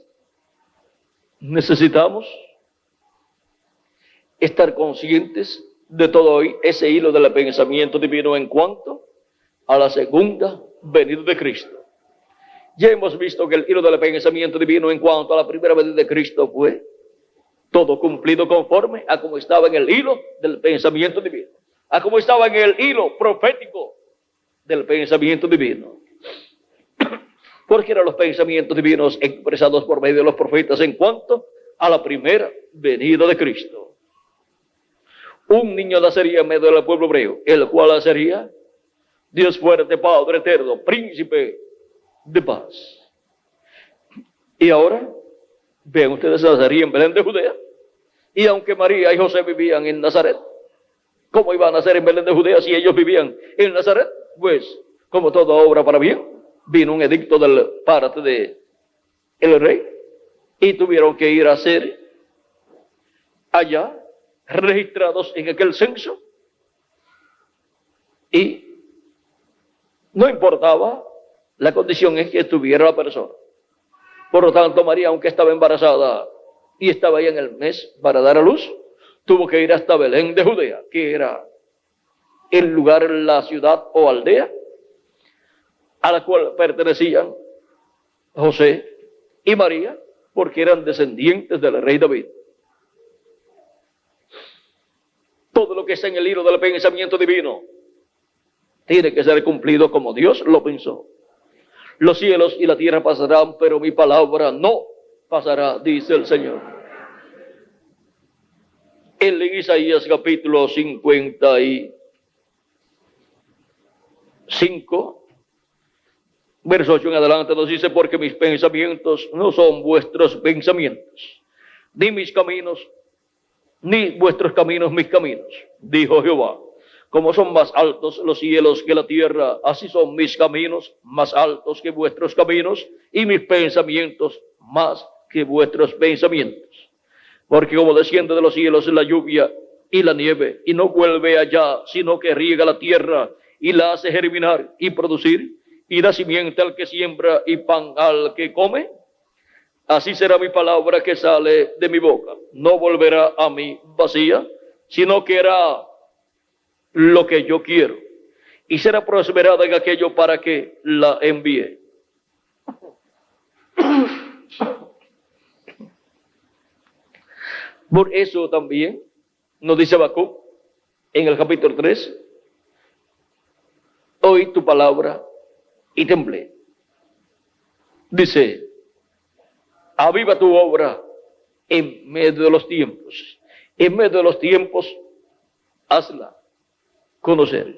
A: necesitamos estar conscientes de todo ese hilo del pensamiento divino en cuanto a la segunda venida de Cristo. Ya hemos visto que el hilo del pensamiento divino en cuanto a la primera venida de Cristo fue todo cumplido conforme a como estaba en el hilo del pensamiento divino, a como estaba en el hilo profético del pensamiento divino. Porque eran los pensamientos divinos expresados por medio de los profetas en cuanto a la primera venida de Cristo. Un niño nacería en medio del pueblo hebreo, el cual sería Dios fuerte, Padre eterno, príncipe de paz. Y ahora, vean ustedes, nacería en Belén de Judea. Y aunque María y José vivían en Nazaret, ¿cómo iban a nacer en Belén de Judea si ellos vivían en Nazaret? Pues, como toda obra para bien, vino un edicto del parte de el rey y tuvieron que ir a ser allá registrados en aquel censo, y no importaba la condición en que estuviera la persona. Por lo tanto, María, aunque estaba embarazada y estaba ahí en el mes para dar a luz, tuvo que ir hasta Belén de Judea, que era el lugar, la ciudad o aldea a la cual pertenecían José y María, porque eran descendientes del rey David. Todo lo que está en el hilo del pensamiento divino tiene que ser cumplido como Dios lo pensó. Los cielos y la tierra pasarán, pero mi palabra no pasará, dice el Señor. En Isaías capítulo 55, verso 8 en adelante, nos dice: porque mis pensamientos no son vuestros pensamientos, ni mis caminos, ni vuestros caminos mis caminos, dijo Jehová. Como son más altos los cielos que la tierra, así son mis caminos más altos que vuestros caminos, y mis pensamientos más que vuestros pensamientos. Porque como desciende de los cielos la lluvia y la nieve, y no vuelve allá, sino que riega la tierra y la hace germinar y producir, y da simiente al que siembra y pan al que come, así será mi palabra que sale de mi boca. No volverá a mí vacía, sino que hará lo que yo quiero, y será prosperada en aquello para que la envíe. Por eso también nos dice Habacuc en el capítulo 3, oí tu palabra y temblé. Dice, aviva tu obra en medio de los tiempos. En medio de los tiempos, hazla conocer.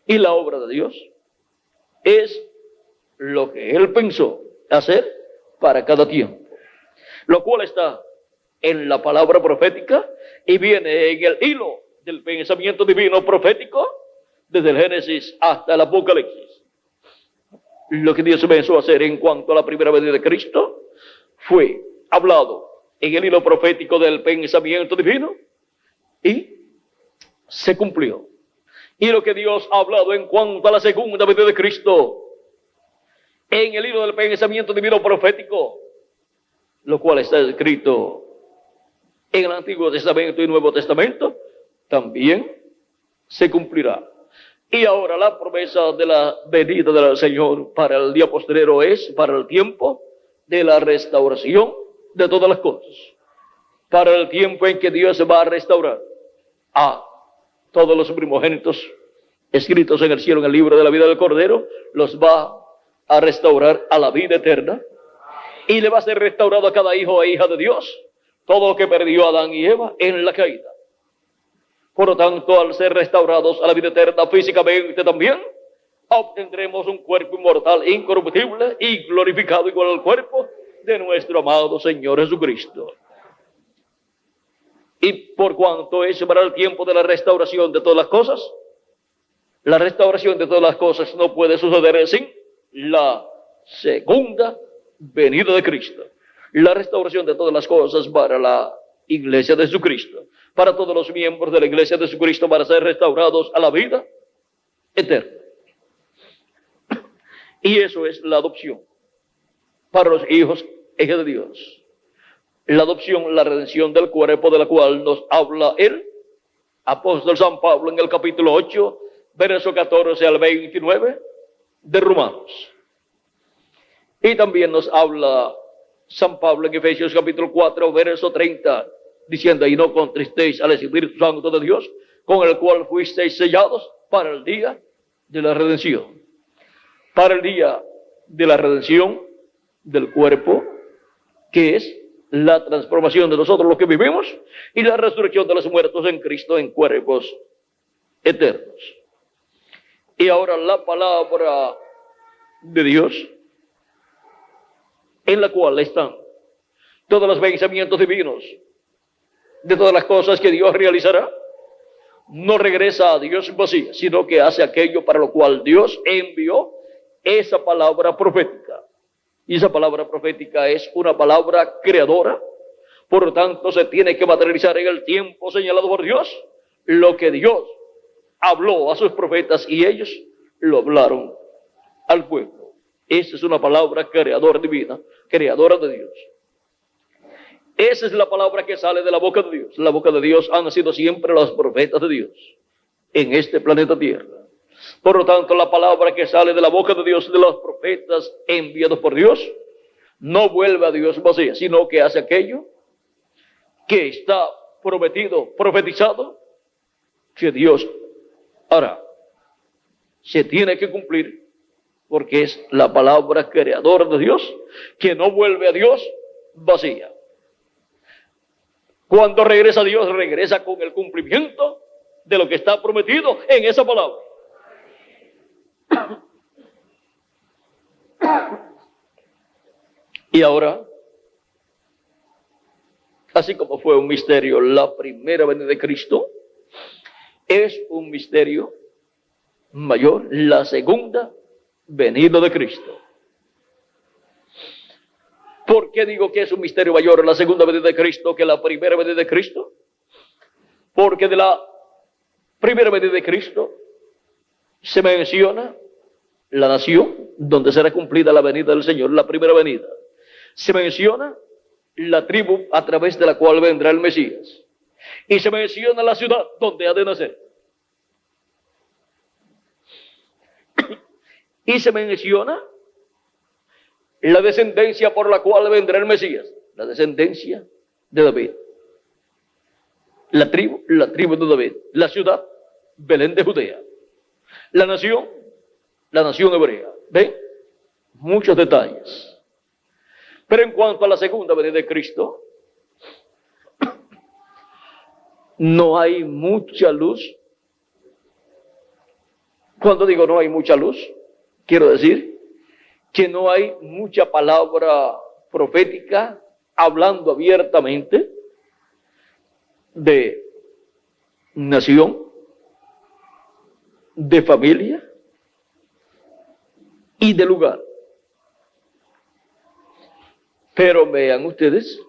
A: Y la obra de Dios es lo que Él pensó hacer para cada tiempo, lo cual está en la palabra profética y viene en el hilo del pensamiento divino profético desde el Génesis hasta el Apocalipsis. Lo que Dios pensó hacer en cuanto a la primera venida de Cristo fue hablado en el hilo profético del pensamiento divino y se cumplió. Y lo que Dios ha hablado en cuanto a la segunda venida de Cristo en el hilo del pensamiento divino profético, lo cual está escrito en el Antiguo Testamento y Nuevo Testamento, también se cumplirá. Y ahora la promesa de la venida del Señor para el día postrero es para el tiempo de la restauración de todas las cosas, para el tiempo en que Dios va a restaurar a todos los primogénitos escritos en el cielo en el libro de la vida del Cordero, los va a restaurar a la vida eterna, y le va a ser restaurado a cada hijo e hija de Dios todo lo que perdió Adán y Eva en la caída. Por lo tanto, al ser restaurados a la vida eterna físicamente también, obtendremos un cuerpo inmortal, incorruptible y glorificado igual al cuerpo de nuestro amado Señor Jesucristo. Y por cuanto es para el tiempo de la restauración de todas las cosas, la restauración de todas las cosas no puede suceder sin la segunda venida de Cristo. La restauración de todas las cosas para la Iglesia de Jesucristo, para todos los miembros de la Iglesia de Jesucristo, para ser restaurados a la vida eterna. Y eso es la adopción para los hijos e hijas de Dios. La adopción, la redención del cuerpo, de la cual nos habla el apóstol San Pablo en el capítulo 8, verso 14 al 29 de Romanos. Y también nos habla San Pablo en Efesios capítulo 4, verso 30, diciendo, y no contristéis al Espíritu Santo de Dios, con el cual fuisteis sellados para el día de la redención. Para el día de la redención del cuerpo, que es la transformación de nosotros los que vivimos, y la resurrección de los muertos en Cristo en cuerpos eternos. Y ahora la palabra de Dios, en la cual están todos los pensamientos divinos de todas las cosas que Dios realizará, no regresa a Dios vacía, sino que hace aquello para lo cual Dios envió esa palabra profética. Y esa palabra profética es una palabra creadora, por lo tanto se tiene que materializar en el tiempo señalado por Dios lo que Dios habló a sus profetas y ellos lo hablaron al pueblo. Esa es una palabra creadora divina, creadora de Dios. Esa es la palabra que sale de la boca de Dios. La boca de Dios han sido siempre los profetas de Dios en este planeta Tierra. Por lo tanto, la palabra que sale de la boca de Dios, de los profetas enviados por Dios, no vuelve a Dios vacía, sino que hace aquello que está prometido, profetizado, que Dios hará. Se tiene que cumplir, porque es la palabra creadora de Dios, que no vuelve a Dios vacía. Cuando regresa a Dios, regresa con el cumplimiento de lo que está prometido en esa palabra. Y ahora, así como fue un misterio la primera venida de Cristo, es un misterio mayor, la segunda venida de Cristo. ¿Por qué digo que es un misterio mayor la segunda venida de Cristo que la primera venida de Cristo? Porque de la primera venida de Cristo se menciona la nación donde será cumplida la venida del Señor, la primera venida. Se menciona la tribu a través de la cual vendrá el Mesías. Y se menciona la ciudad donde ha de nacer. Y se menciona la descendencia por la cual vendrá el Mesías, la descendencia de David. La tribu de David. La ciudad, Belén de Judea. La nación hebrea. ¿Ven? Muchos detalles. Pero en cuanto a la segunda venida de Cristo, no hay mucha luz. Cuando digo no hay mucha luz, quiero decir que no hay mucha palabra profética hablando abiertamente de nación, de familia y de lugar. Pero vean ustedes,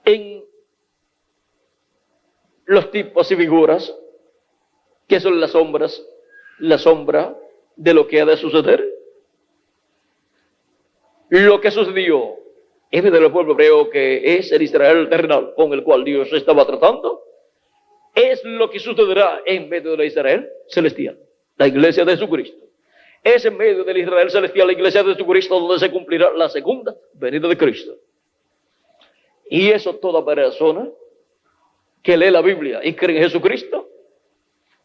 A: en los tipos y figuras que son las sombras, la sombra de lo que ha de suceder. Lo que sucedió en medio del pueblo hebreo, que es el Israel terrenal con el cual Dios estaba tratando, es lo que sucederá en medio de la Israel celestial, la iglesia de Jesucristo. Es en medio del Israel celestial, la iglesia de Jesucristo, donde se cumplirá la segunda venida de Cristo. Y eso toda persona que lee la Biblia y cree en Jesucristo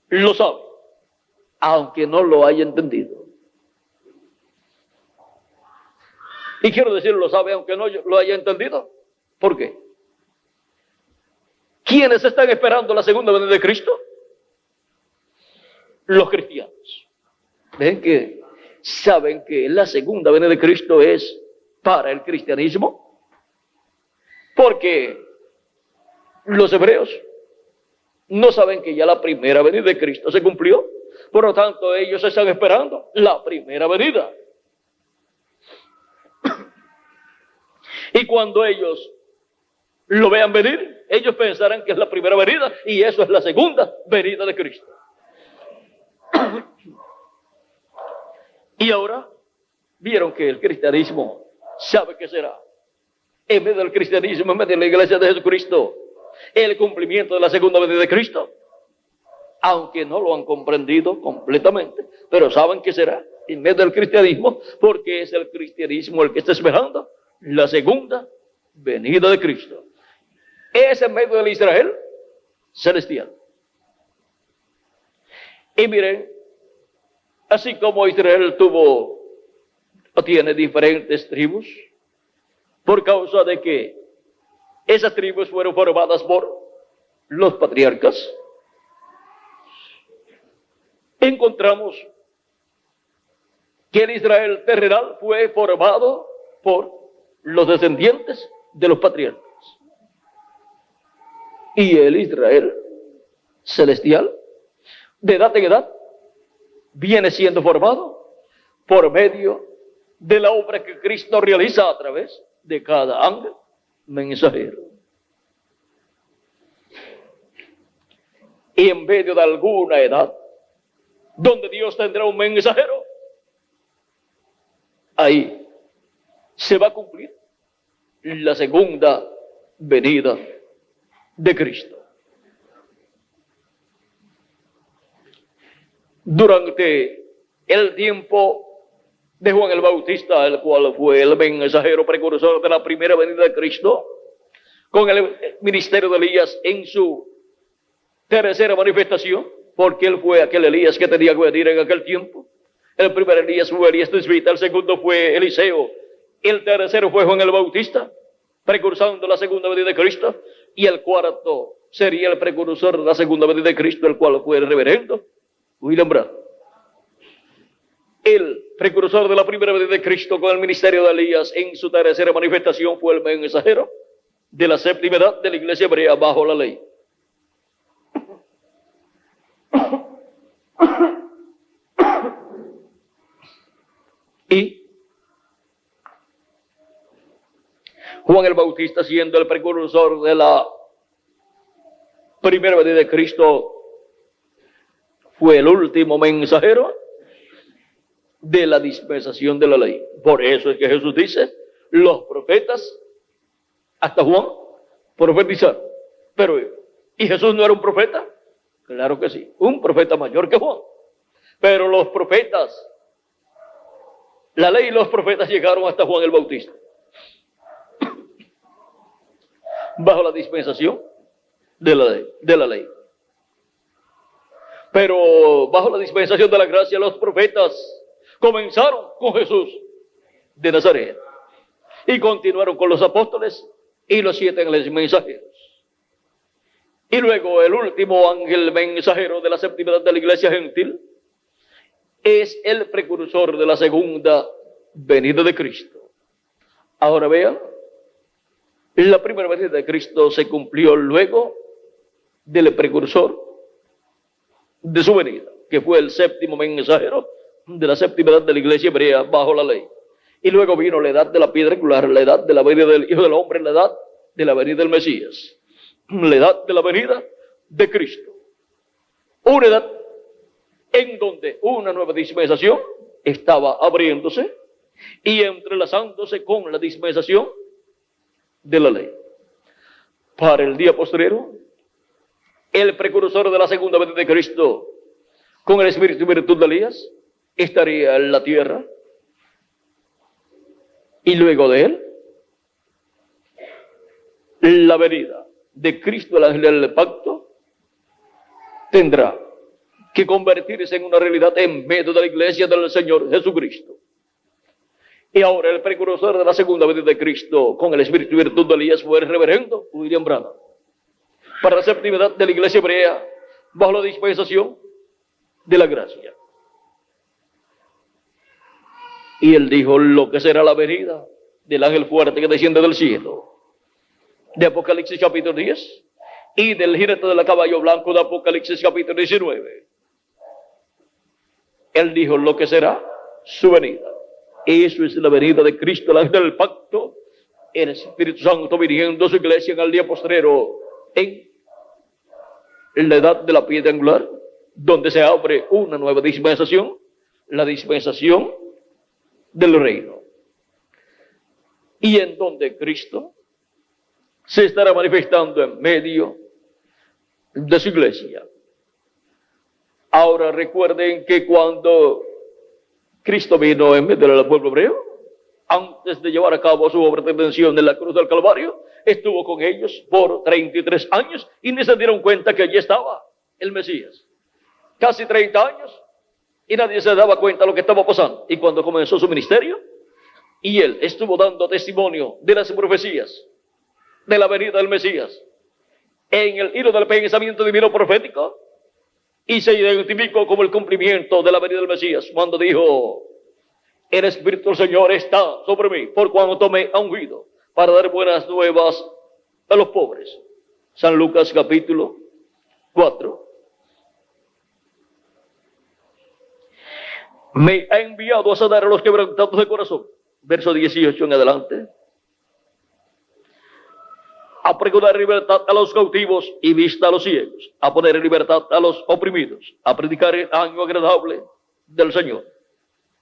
A: lo sabe, aunque no lo haya entendido. Y quiero decir, lo sabe aunque no lo haya entendido. ¿Por qué? ¿Quiénes están esperando la segunda venida de Cristo? Los cristianos. ¿Ven que saben que la segunda venida de Cristo es para el cristianismo? Porque los hebreos no saben que ya la primera venida de Cristo se cumplió. Por lo tanto, ellos están esperando la primera venida. Y cuando ellos lo vean venir, ellos pensarán que es la primera venida y eso es la segunda venida de Cristo. Y ahora vieron que el cristianismo sabe que será, en medio del cristianismo, en medio de la iglesia de Jesucristo, el cumplimiento de la segunda venida de Cristo, aunque no lo han comprendido completamente, pero saben que será en medio del cristianismo, porque es el cristianismo el que está esperando la segunda venida de Cristo. Es en medio del Israel celestial. Y miren, así como Israel tuvo o tiene diferentes tribus, por causa de que esas tribus fueron formadas por los patriarcas, encontramos que el Israel terrenal fue formado por los descendientes de los patriarcas. Y el Israel celestial, de edad en edad, viene siendo formado por medio de la obra que Cristo realiza a través de cada ángel mensajero. Y en medio de alguna edad, donde Dios tendrá un mensajero, ahí se va a cumplir la segunda venida de Cristo. Durante el tiempo de Juan el Bautista, el cual fue el mensajero precursor de la primera venida de Cristo, con el ministerio de Elías en su tercera manifestación, porque él fue aquel Elías que tenía que venir en aquel tiempo. El primer Elías fue Elías Tisbita, el segundo fue Eliseo, el tercero fue Juan el Bautista, precursando la segunda venida de Cristo, y el cuarto sería el precursor de la segunda venida de Cristo, el cual fue el reverendo William Branham. El precursor de la primera venida de Cristo con el ministerio de Elías en su tercera manifestación fue el mensajero de la séptima edad de la iglesia hebrea bajo la ley. Y Juan el Bautista, siendo el precursor de la primera venida de Cristo, fue el último mensajero de la dispensación de la ley. Por eso es que Jesús dice, los profetas, hasta Juan, profetizaron. Pero, ¿y Jesús no era un profeta? Claro que sí, un profeta mayor que Juan. Pero los profetas, la ley y los profetas llegaron hasta Juan el Bautista. Bajo la dispensación de la ley. Pero bajo la dispensación de la gracia, los profetas comenzaron con Jesús de Nazaret y continuaron con los apóstoles y los 7 ángeles mensajeros. Y luego el último ángel mensajero de la séptima edad de la iglesia gentil es el precursor de la segunda venida de Cristo. Ahora vean, la primera venida de Cristo se cumplió luego del precursor de su venida, que fue el séptimo mensajero de la séptima edad de la iglesia hebrea bajo la ley. Y luego vino la edad de la piedra angular, la edad de la venida del Hijo del Hombre, la edad de la venida del Mesías, la edad de la venida de Cristo. Una edad en donde una nueva dispensación estaba abriéndose y entrelazándose con la dispensación de la ley. Para el día postrero, el precursor de la segunda venida de Cristo, con el espíritu y virtud de Elías, estaría en la tierra. Y luego de él, la venida de Cristo, el ángel del pacto, tendrá que convertirse en una realidad en medio de la iglesia del Señor Jesucristo. Y ahora el precursor de la segunda venida de Cristo, con el espíritu y virtud de Elías, fue el reverendo William Branham. Para la séptima edad de la iglesia hebrea, bajo la dispensación de la gracia. Y él dijo lo que será la venida del ángel fuerte que desciende del cielo, de Apocalipsis capítulo 10, y del jinete del caballo blanco de Apocalipsis capítulo 19. Él dijo lo que será su venida. Eso es la venida de Cristo, el ángel del pacto, el Espíritu Santo viniendo a su iglesia en el día postrero, en la edad de la piedra angular, donde se abre una nueva dispensación, la dispensación del reino. Y en donde Cristo se estará manifestando en medio de su iglesia. Ahora recuerden que cuando Cristo vino en medio del pueblo hebreo, antes de llevar a cabo su obra de redención en la cruz del Calvario, estuvo con ellos por 33 años y ni se dieron cuenta que allí estaba el Mesías. Casi 30 años y nadie se daba cuenta de lo que estaba pasando. Y cuando comenzó su ministerio, y él estuvo dando testimonio de las profecías de la venida del Mesías en el hilo del pensamiento divino profético, y se identificó como el cumplimiento de la venida del Mesías cuando dijo: el Espíritu del Señor está sobre mí, por cuanto me ha ungido para dar buenas nuevas a los pobres. San Lucas capítulo 4. Me ha enviado a sanar a los quebrantados de corazón. Verso 18 en adelante. A pregonar libertad a los cautivos y vista a los ciegos, a poner en libertad a los oprimidos, a predicar el año agradable del Señor.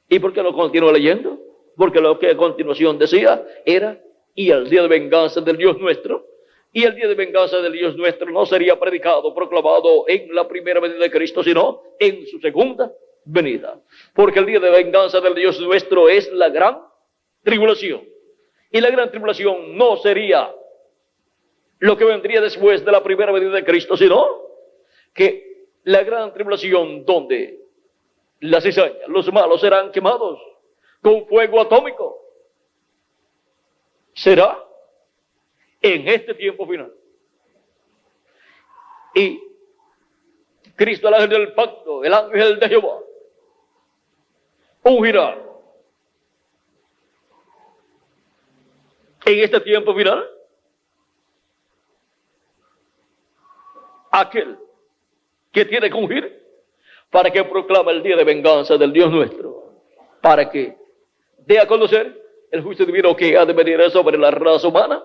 A: ¿Y por qué lo continúa leyendo? Porque lo que a continuación decía era: y el día de venganza del Dios nuestro. Y el día de venganza del Dios nuestro no sería predicado, proclamado en la primera venida de Cristo, sino en su segunda venida. Porque el día de venganza del Dios nuestro es la gran tribulación. Y la gran tribulación no sería lo que vendría después de la primera venida de Cristo, sino que la gran tribulación donde la cizaña, los malos serán quemados con fuego atómico, será en este tiempo final. Y Cristo, el ángel del pacto, el ángel de Jehová, ungirá en este tiempo final aquel que tiene que ungir para que proclame el día de venganza del Dios nuestro, para que dé a conocer el juicio divino que ha de venir sobre la raza humana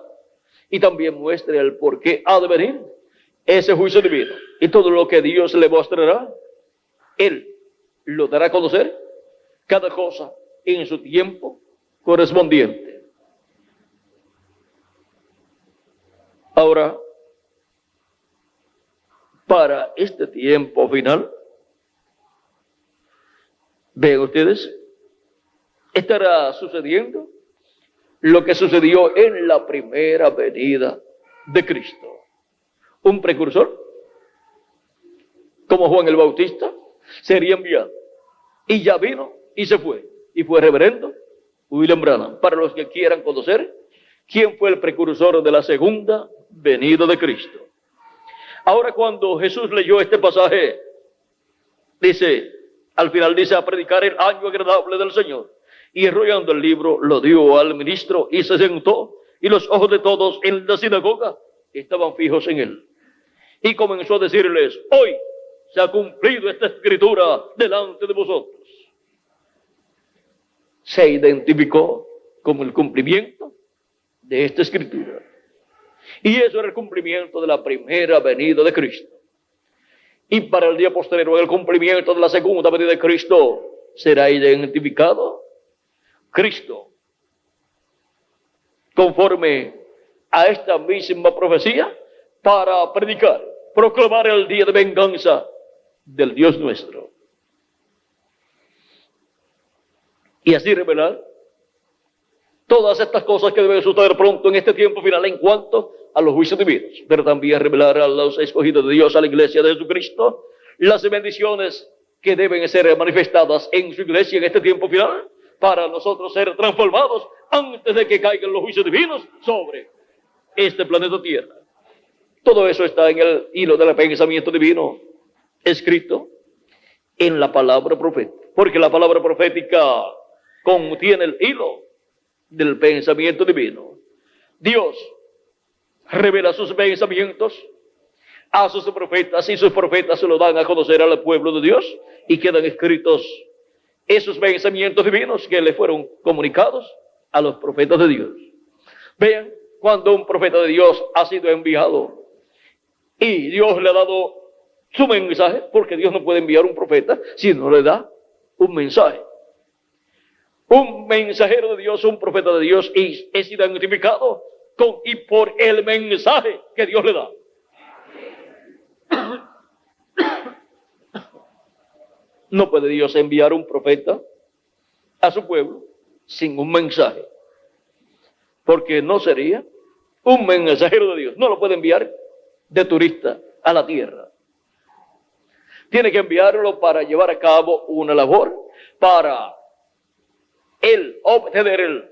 A: y también muestre el por qué ha de venir ese juicio divino. Y todo lo que Dios le mostrará, Él lo dará a conocer, cada cosa en su tiempo correspondiente. Ahora, para este tiempo final, vean ustedes, estará sucediendo lo que sucedió en la primera venida de Cristo. Un precursor, como Juan el Bautista, sería enviado. Y ya vino y se fue. Y fue reverendo William Branham. Para los que quieran conocer quién fue el precursor de la segunda venida de Cristo. Ahora, cuando Jesús leyó este pasaje, dice, al final dice, a predicar el año agradable del Señor. Y enrollando el libro, lo dio al ministro y se sentó, y los ojos de todos en la sinagoga estaban fijos en él. Y comenzó a decirles, hoy se ha cumplido esta escritura delante de vosotros. Se identificó como el cumplimiento de esta escritura. Y eso era el cumplimiento de la primera venida de Cristo. Y para el día posterior, el cumplimiento de la segunda venida de Cristo, será identificado Cristo, conforme a esta misma profecía, para predicar, proclamar el día de venganza del Dios nuestro. Y así revelar todas estas cosas que deben suceder pronto en este tiempo final en cuanto a los juicios divinos, pero también revelar a los escogidos de Dios, a la iglesia de Jesucristo, las bendiciones que deben ser manifestadas en su iglesia en este tiempo final, para nosotros ser transformados antes de que caigan los juicios divinos sobre este planeta Tierra. Todo eso está en el hilo del pensamiento divino, escrito en la palabra profética, porque la palabra profética contiene el hilo del pensamiento divino. Dios revela sus pensamientos a sus profetas y sus profetas se lo dan a conocer al pueblo de Dios y quedan escritos esos pensamientos divinos que le fueron comunicados a los profetas de Dios. Vean, cuando un profeta de Dios ha sido enviado y Dios le ha dado su mensaje, porque Dios no puede enviar un profeta si no le da un mensaje. Un mensajero de Dios, un profeta de Dios, es identificado con y por el mensaje que Dios le da. No puede Dios enviar un profeta a su pueblo sin un mensaje, porque no sería un mensajero de Dios. No lo puede enviar de turista a la tierra. Tiene que enviarlo para llevar a cabo una labor, para él obtener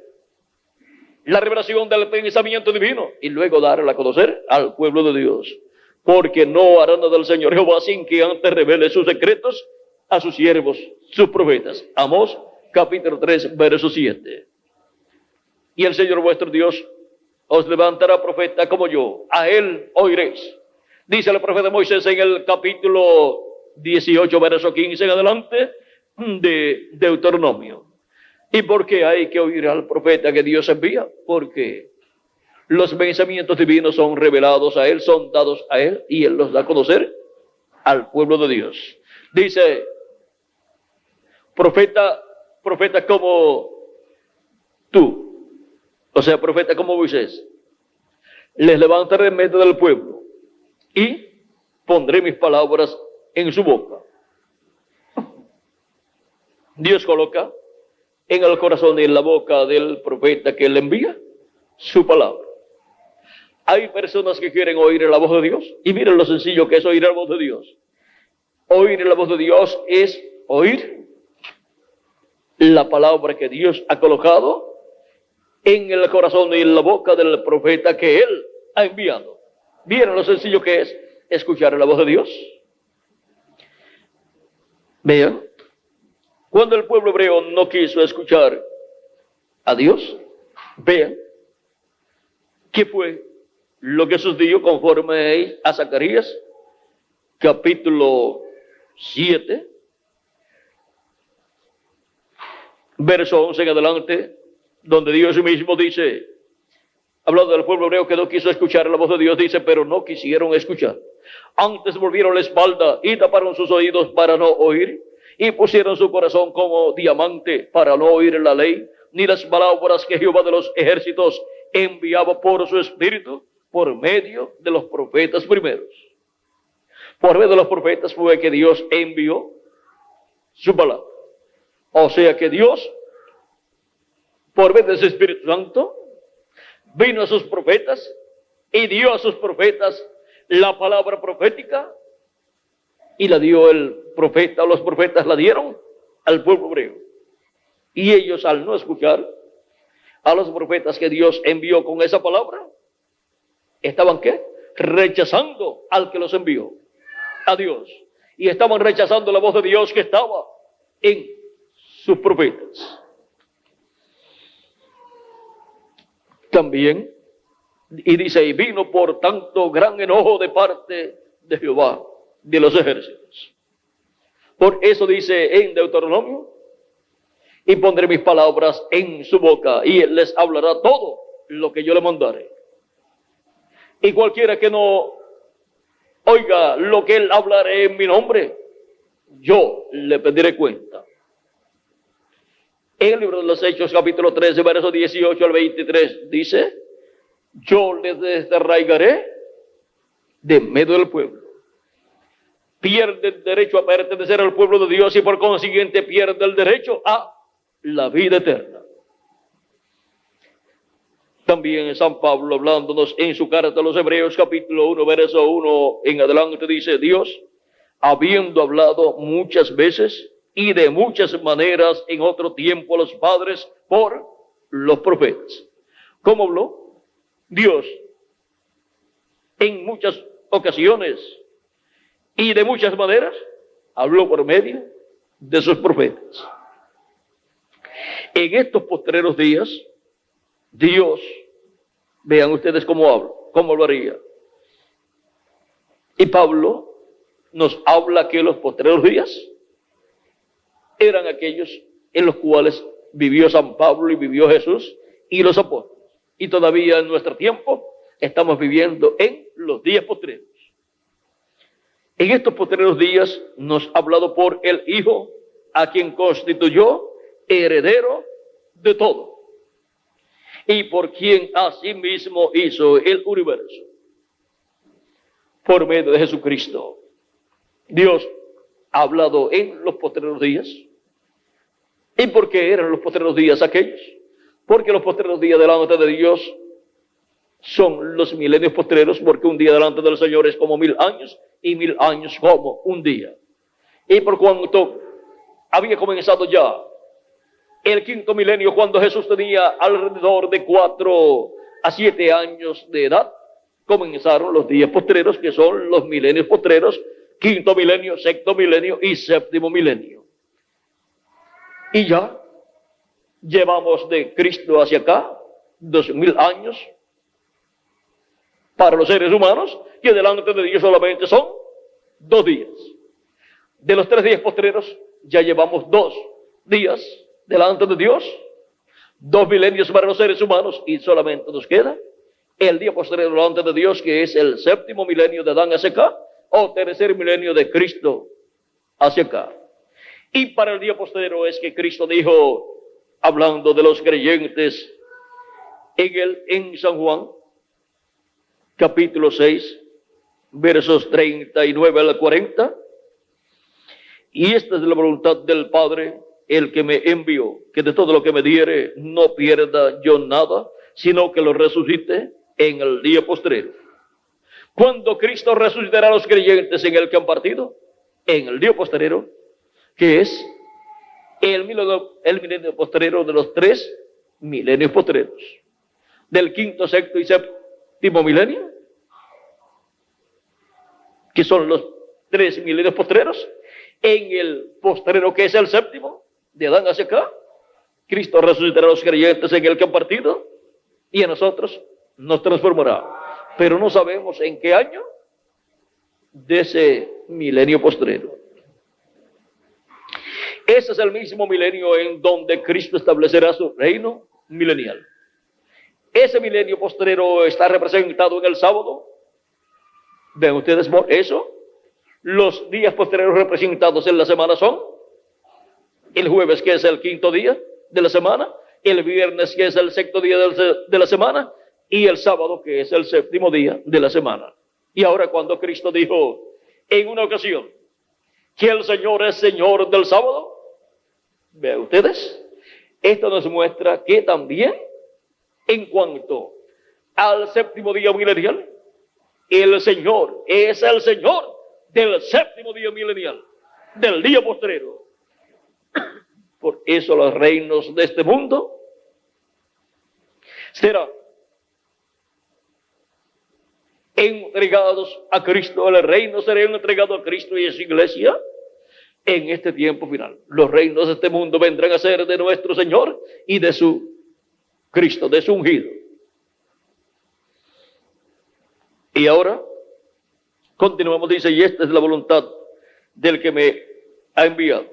A: la revelación del pensamiento divino y luego darla a conocer al pueblo de Dios. Porque no hará nada del Señor Jehová sin que antes revele sus secretos a sus siervos, sus profetas. Amós, capítulo 3, verso 7. Y el Señor vuestro Dios os levantará profeta como yo, a él oiréis. Dice el profeta Moisés en el capítulo 18, verso 15 en adelante de Deuteronomio. ¿Y por qué hay que oír al profeta que Dios envía? Porque los pensamientos divinos son revelados a él, son dados a él, y él los da a conocer al pueblo de Dios. Dice, profeta como tú, o sea, profeta como Moisés, les levantaré en medio del pueblo y pondré mis palabras en su boca. Dios coloca en el corazón y en la boca del profeta que él envía su palabra. Hay personas que quieren oír la voz de Dios y miren lo sencillo que es oír la voz de Dios. Oír la voz de Dios es oír la palabra que Dios ha colocado en el corazón y en la boca del profeta que él ha enviado. Miren lo sencillo que es escuchar la voz de Dios. Vean, cuando el pueblo hebreo no quiso escuchar a Dios, vean qué fue lo que sucedió conforme a Zacarías, capítulo 7, verso 11 en adelante, donde Dios mismo dice, hablando del pueblo hebreo que no quiso escuchar la voz de Dios, dice, pero no quisieron escuchar. Antes volvieron la espalda y taparon sus oídos para no oír, y pusieron su corazón como diamante para no oír la ley, ni las palabras que Jehová de los ejércitos enviaba por su espíritu, por medio de los profetas primeros. Por medio de los profetas fue que Dios envió su palabra. O sea que Dios, por medio de su Espíritu Santo, vino a sus profetas y dio a sus profetas la palabra profética, y la dio el profeta, o los profetas la dieron al pueblo hebreo. Y ellos, al no escuchar a los profetas que Dios envió con esa palabra, estaban ¿qué? Rechazando al que los envió, a Dios. Y estaban rechazando la voz de Dios que estaba en sus profetas. También, y dice, y vino por tanto gran enojo de parte de Jehová de los ejércitos. Por eso dice en Deuteronomio, y pondré mis palabras en su boca, y él les hablará todo lo que yo le mandare. Y cualquiera que no oiga lo que él hablaré en mi nombre, yo le pediré cuenta. En el libro de los Hechos, capítulo 13, versos 18 al 23, dice, yo les desarraigaré de medio del pueblo. Pierde el derecho a pertenecer al pueblo de Dios y por consiguiente pierde el derecho a la vida eterna. También San Pablo, hablándonos en su carta a los Hebreos, capítulo 1, verso 1 en adelante, dice, Dios, habiendo hablado muchas veces y de muchas maneras en otro tiempo a los padres por los profetas. ¿Cómo habló? Dios en muchas ocasiones y de muchas maneras habló por medio de sus profetas. En estos postreros días, Dios, vean ustedes cómo habla, cómo lo haría. Y Pablo nos habla que los postreros días eran aquellos en los cuales vivió San Pablo y vivió Jesús y los apóstoles. Y todavía en nuestro tiempo estamos viviendo en los días postreros. En estos postreros días nos ha hablado por el Hijo, a quien constituyó heredero de todo, y por quien asimismo hizo el universo, por medio de Jesucristo. Dios ha hablado en los postreros días. ¿Y por qué eran los postreros días aquellos? Porque los postreros días delante de Dios son los milenios postreros, porque un día delante del Señor es como 1000 años, y 1000 años como un día. Y por cuanto había comenzado ya el quinto milenio, cuando Jesús tenía alrededor de 4 a 7 años de edad, comenzaron los días postreros, que son los milenios postreros, quinto milenio, sexto milenio y séptimo milenio. Y ya llevamos de Cristo hacia acá 2000 años para los seres humanos, que delante de Dios solamente son 2 días. De los 3 días postreros ya llevamos 2 días delante de Dios, 2 milenios para los seres humanos, y solamente nos queda el día postrero delante de Dios, que es el séptimo milenio de Adán hacia acá, o tercer milenio de Cristo hacia acá. Y para el día postrero es que Cristo dijo, hablando de los creyentes, en San Juan, capítulo 6, versos 39 al 40, y esta es la voluntad del Padre, el que me envió, que de todo lo que me diere no pierda yo nada, sino que lo resucite en el día postrero. ¿Cuándo Cristo resucitará a los creyentes en el que han partido? En el día postrero, que es el milenio postrero de los 3 milenios postreros. Del quinto, sexto y séptimo milenio, que son los 3 milenios postreros. En el postrero, que es el séptimo, de Adán hacia acá, Cristo resucitará a los creyentes en el que han partido, y a nosotros nos transformará. Pero no sabemos en qué año de ese milenio postrero. Ese es el mismo milenio en donde Cristo establecerá su reino milenial. Ese milenio postrero está representado en el sábado. ¿Ven ustedes por eso? Los días posteriores representados en la semana son el jueves, que es el quinto día de la semana, el viernes, que es el sexto día de la semana, y el sábado, que es el séptimo día de la semana. Y ahora, cuando Cristo dijo en una ocasión que el Señor es Señor del sábado, vean ustedes, esto nos muestra que también en cuanto al séptimo día milenial, el Señor es el Señor del séptimo día milenial, del día postrero. Por eso los reinos de este mundo serán entregados a Cristo. El reino será entregado a Cristo y a su iglesia en este tiempo final. Los reinos de este mundo vendrán a ser de nuestro Señor y de su Cristo, de su ungido. Y ahora continuamos, dice, y esta es la voluntad del que me ha enviado.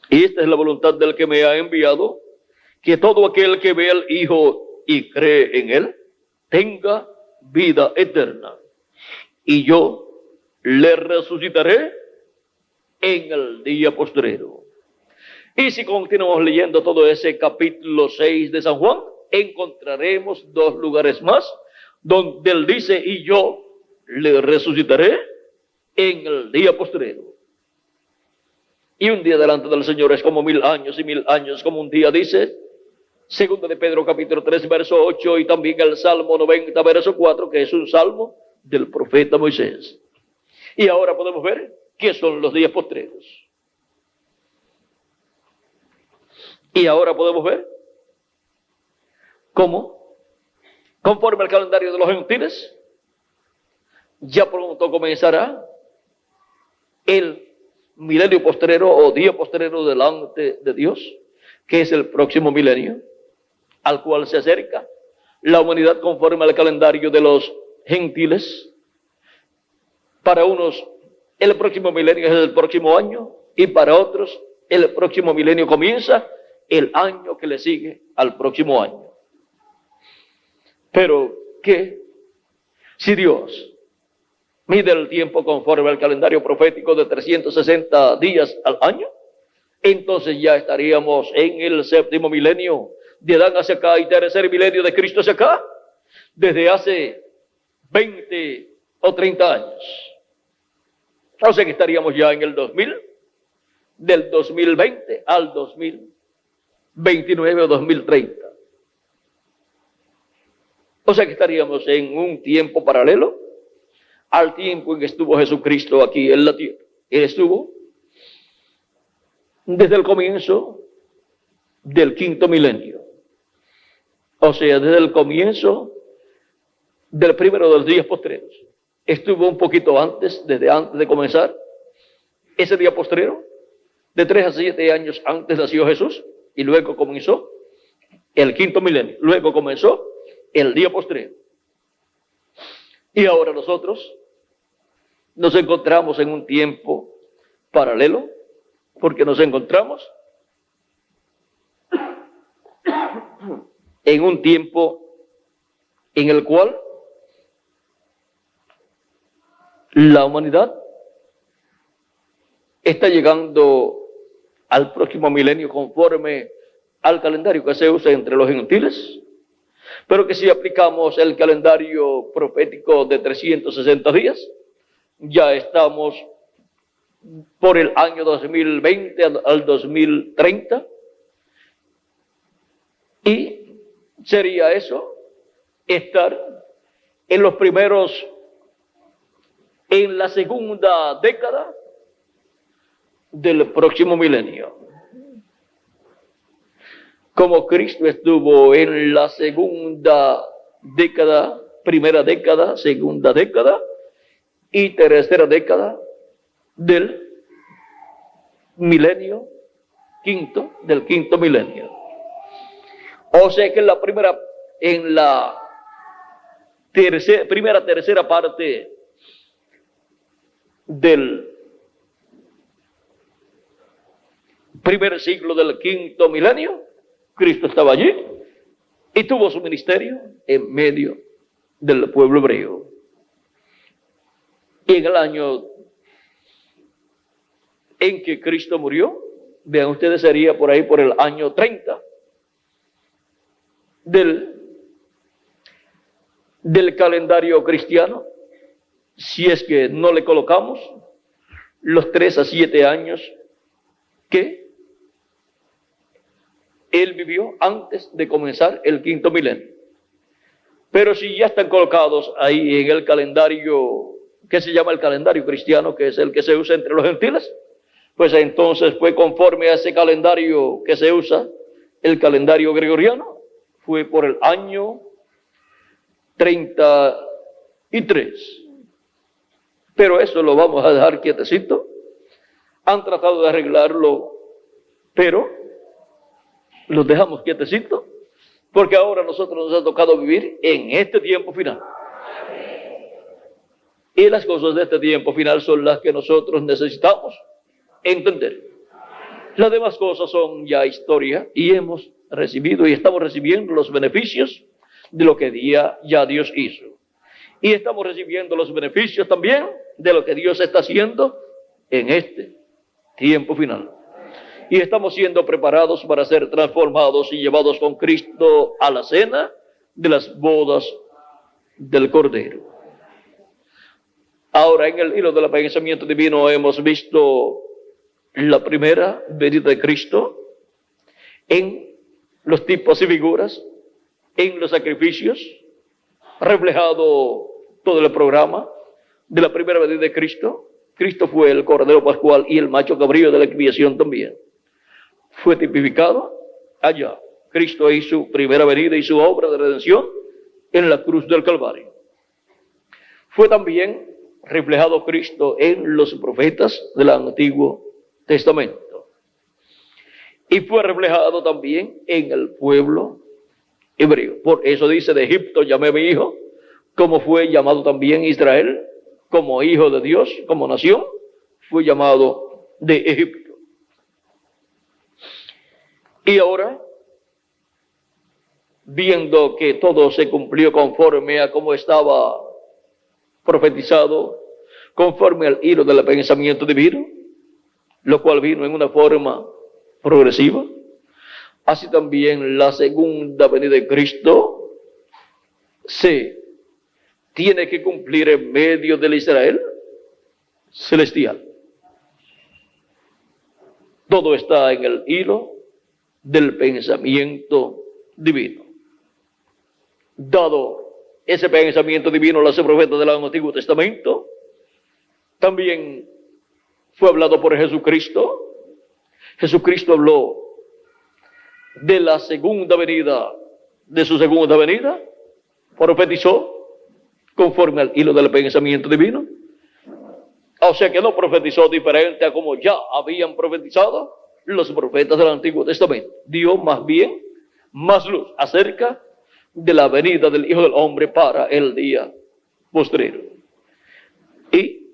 A: Y esta es la voluntad del que me ha enviado, que todo aquel que ve al Hijo y cree en Él, tenga vida eterna. Y yo le resucitaré en el día postrero. Y si continuamos leyendo todo ese capítulo 6 de San Juan, encontraremos dos lugares más, donde él dice, y yo le resucitaré en el día postrero. Y un día delante del Señor es como 1000 años, y 1000 años como un día, dice Segunda de Pedro capítulo 3 verso 8, y también el Salmo 90 verso 4, que es un salmo del profeta Moisés. Y ahora podemos ver qué son los días postreros. Y ahora podemos ver cómo, conforme al calendario de los gentiles, ya pronto comenzará el milenio postrero o día postrero delante de Dios, que es el próximo milenio, al cual se acerca la humanidad conforme al calendario de los gentiles. Para unos, el próximo milenio es el próximo año, y para otros, el próximo milenio comienza el año que le sigue al próximo año. Pero, ¿qué? Si Dios mide el tiempo conforme al calendario profético de 360 días al año, entonces ya estaríamos en el séptimo milenio de Adán hacia acá y tercer milenio de Cristo hacia acá, desde hace 20 o 30 años. O sea que estaríamos ya en el 2000, del 2020 al 2029 o 2030. O sea que estaríamos en un tiempo paralelo al tiempo en que estuvo Jesucristo aquí en la tierra. Él estuvo desde el comienzo del quinto milenio. O sea, desde el comienzo del primero de los días postreros. Estuvo un poquito antes, desde antes de comenzar ese día postrero. De 3 a 7 años antes nació Jesús y luego comenzó el quinto milenio. Luego comenzó el día postrero. Y ahora nosotros nos encontramos en un tiempo paralelo, porque nos encontramos en un tiempo en el cual la humanidad está llegando al próximo milenio conforme al calendario que se usa entre los gentiles, pero que si aplicamos el calendario profético de 360 días, ya estamos por el año 2020 al 2030, y sería eso, estar en los primeros, en la segunda década del próximo milenio. Como Cristo estuvo en la segunda década, primera década, segunda década y tercera década del milenio quinto, del quinto milenio. O sea que en la tercera parte del primer siglo del quinto milenio, Cristo estaba allí y tuvo su ministerio en medio del pueblo hebreo. Y en el año en que Cristo murió, vean ustedes, sería por ahí por el año 30 del calendario cristiano, si es que no le colocamos los 3 a 7 años que él vivió antes de comenzar el quinto milenio. Pero si ya están colocados ahí en el calendario que se llama el calendario cristiano, que es el que se usa entre los gentiles, pues entonces fue conforme a ese calendario que se usa, el calendario gregoriano, fue por el año 33. Pero eso lo vamos a dejar quietecito. Han tratado de arreglarlo, pero los dejamos quietecitos, porque ahora a nosotros nos ha tocado vivir en este tiempo final. Y las cosas de este tiempo final son las que nosotros necesitamos entender. Las demás cosas son ya historia y hemos recibido y estamos recibiendo los beneficios de lo que ya Dios hizo. Y estamos recibiendo los beneficios también de lo que Dios está haciendo en este tiempo final. Y estamos siendo preparados para ser transformados y llevados con Cristo a la cena de las bodas del Cordero. Ahora, en el hilo del pensamiento divino hemos visto la primera venida de Cristo en los tipos y figuras, en los sacrificios, reflejado todo el programa de la primera venida de Cristo. Cristo fue el Cordero Pascual y el macho cabrío de la expiación también. Fue tipificado allá. Cristo hizo su primera venida y su obra de redención en la cruz del Calvario. Fue también reflejado Cristo en los profetas del Antiguo Testamento. Y fue reflejado también en el pueblo hebreo. Por eso dice, de Egipto llamé a mi hijo, como fue llamado también Israel, como hijo de Dios, como nación, fue llamado de Egipto. Y ahora, viendo que todo se cumplió conforme a como estaba profetizado, conforme al hilo del pensamiento divino, lo cual vino en una forma progresiva, así también la segunda venida de Cristo se tiene que cumplir en medio del Israel celestial. Todo está en el hilo del pensamiento divino. Dado ese pensamiento divino, los profetas del Antiguo Testamento, también fue hablado por Jesucristo. Jesucristo habló de la segunda venida, de su segunda venida, profetizó conforme al hilo del pensamiento divino. O sea que no profetizó diferente a como ya habían profetizado los profetas del Antiguo Testamento. Dio más bien más luz acerca de la venida del Hijo del Hombre para el día postrero. Y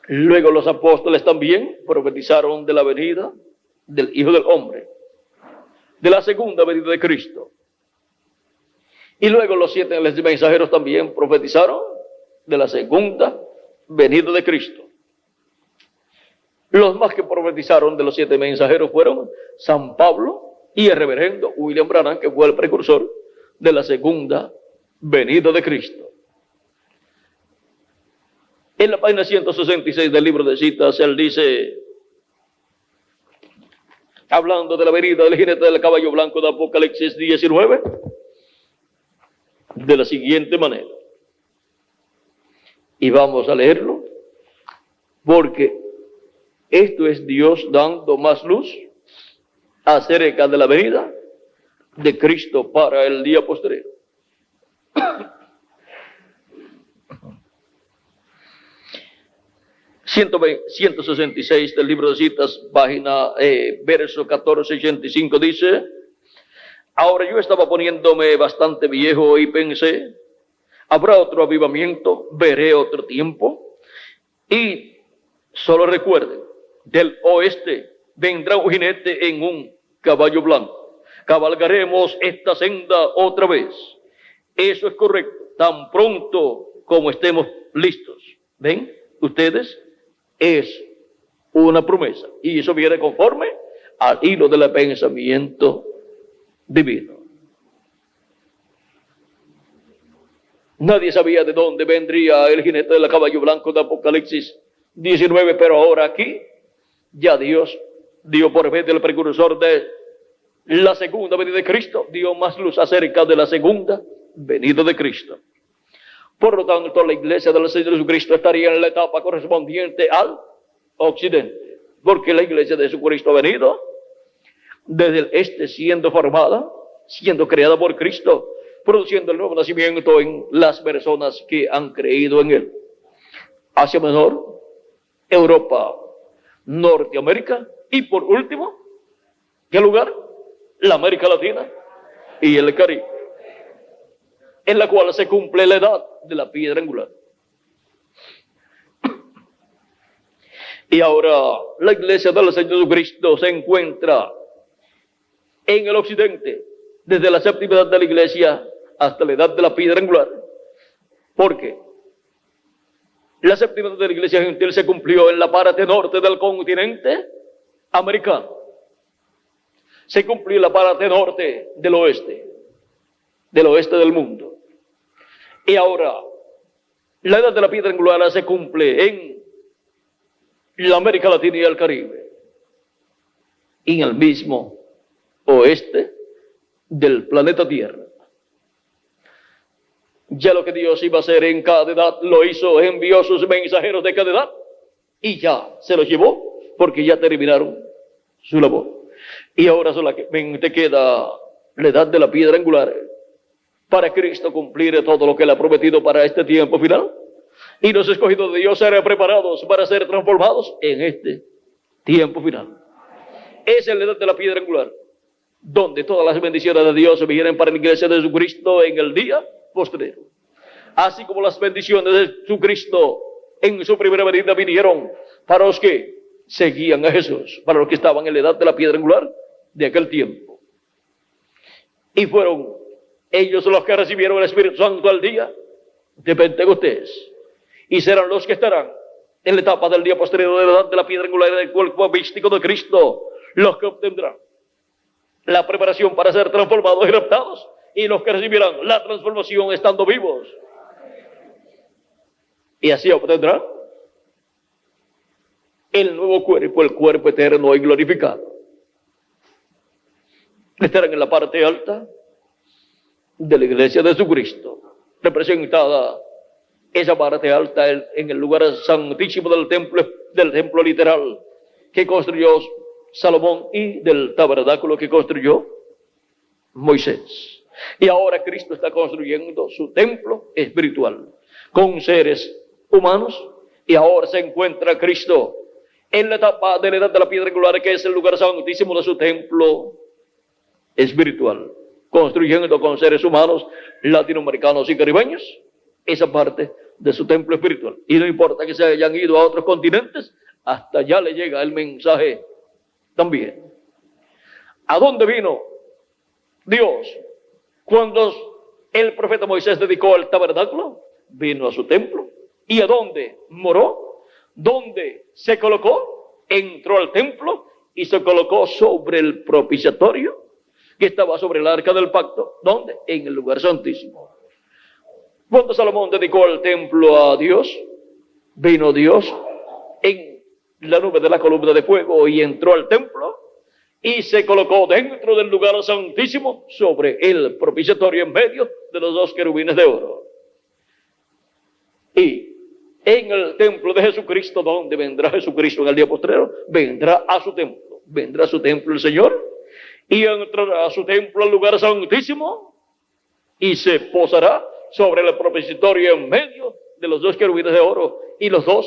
A: luego los apóstoles también profetizaron de la venida del Hijo del Hombre, de la segunda venida de Cristo. Y luego los 7 mensajeros también profetizaron de la segunda venida de Cristo. Los más que profetizaron de los 7 mensajeros fueron San Pablo y el reverendo William Branham, que fue el precursor de la segunda venida de Cristo. En la página 166 del libro de citas, él dice, hablando de la venida del jinete del caballo blanco de Apocalipsis 19, de la siguiente manera. Y vamos a leerlo, porque esto es Dios dando más luz acerca de la venida de Cristo para el día postrero. 166 del libro de citas, página, verso 1485, dice: ahora yo estaba poniéndome bastante viejo y pensé, Habrá otro avivamiento, veré otro tiempo. Y solo recuerden, del oeste vendrá un jinete en un caballo blanco. Cabalgaremos esta senda otra vez. Eso es correcto, tan pronto como estemos listos. ¿Ven ustedes? Es una promesa. Y eso viene conforme al hilo del pensamiento divino. Nadie sabía de dónde vendría el jinete del caballo blanco de Apocalipsis 19, pero ahora aquí ya Dios dio por medio del precursor de la segunda venida de Cristo, dio más luz acerca de la segunda venida de Cristo. Por lo tanto, la iglesia del Señor Jesucristo estaría en la etapa correspondiente al occidente, porque la iglesia de Jesucristo ha venido desde el este, siendo formada, siendo creada por Cristo, produciendo el nuevo nacimiento en las personas que han creído en Él. Asia Menor, Europa, Norteamérica y por último, ¿qué lugar? La América Latina y el Caribe, en la cual se cumple la edad de la piedra angular. Y ahora la iglesia del Señor Jesucristo se encuentra en el occidente, desde la séptima edad de la iglesia hasta la edad de la piedra angular. ¿Por qué? La séptima edad de la iglesia gentil se cumplió en la parte norte del continente americano. Se cumplió en la parte norte del oeste del mundo. Y ahora, la edad de la piedra angular se cumple en la América Latina y el Caribe, y en el mismo oeste del planeta Tierra. Ya lo que Dios iba a hacer en cada edad lo hizo, envió sus mensajeros de cada edad y ya se los llevó, porque ya terminaron su labor. Y ahora solamente queda la edad de la piedra angular para Cristo cumplir todo lo que Él ha prometido para este tiempo final. Y los escogidos de Dios serán preparados para ser transformados en este tiempo final. Esa es la edad de la piedra angular, donde todas las bendiciones de Dios vienen para la iglesia de Jesucristo en el día postrero. Así como las bendiciones de Jesucristo en su primera venida vinieron para los que seguían a Jesús, para los que estaban en la edad de la piedra angular de aquel tiempo. Y fueron ellos los que recibieron el Espíritu Santo al día de Pentecostés. Y serán los que estarán en la etapa del día posterior de la edad de la piedra angular del cuerpo místico de Cristo, los que obtendrán la preparación para ser transformados y raptados, y los que recibirán la transformación estando vivos. Y así obtendrán el nuevo cuerpo, el cuerpo eterno y glorificado. Estarán en la parte alta de la iglesia de Jesucristo, representada esa parte alta en el lugar santísimo del templo literal que construyó Salomón y del tabernáculo que construyó Moisés. Y ahora Cristo está construyendo su templo espiritual con seres humanos, y ahora se encuentra Cristo en la etapa de la edad de la piedra angular, que es el lugar santísimo de su templo espiritual, construyendo con seres humanos latinoamericanos y caribeños esa parte de su templo espiritual. Y no importa que se hayan ido a otros continentes, hasta allá le llega el mensaje también. ¿A dónde vino Dios cuando el profeta Moisés dedicó el tabernáculo? Vino a su templo. ¿Y a dónde moró? ¿Dónde se colocó? Entró al templo y se colocó sobre el propiciatorio que estaba sobre el arca del pacto. ¿Dónde? En el lugar santísimo. Cuando Salomón dedicó el templo a Dios, vino Dios en la nube de la columna de fuego y entró al templo y se colocó dentro del lugar santísimo sobre el propiciatorio en medio de los dos querubines de oro. Y en el templo de Jesucristo, donde vendrá Jesucristo en el día postrero, vendrá a su templo el Señor, y entrará a su templo al lugar santísimo y se posará sobre el propiciatorio en medio de los dos querubines de oro y los dos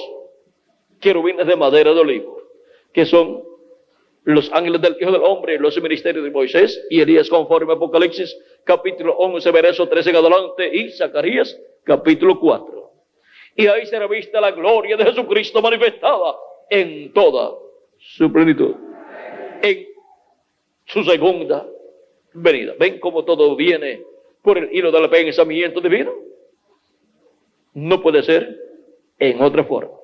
A: querubines de madera de olivo, que son los ángeles del Hijo del Hombre, los ministerios de Moisés y Elías, conforme a Apocalipsis capítulo 11, verso 13 en adelante, y Zacarías capítulo 4. Y ahí será vista la gloria de Jesucristo manifestada en toda su plenitud, en su segunda venida. ¿Ven cómo todo viene por el hilo del pensamiento divino? No puede ser en otra forma.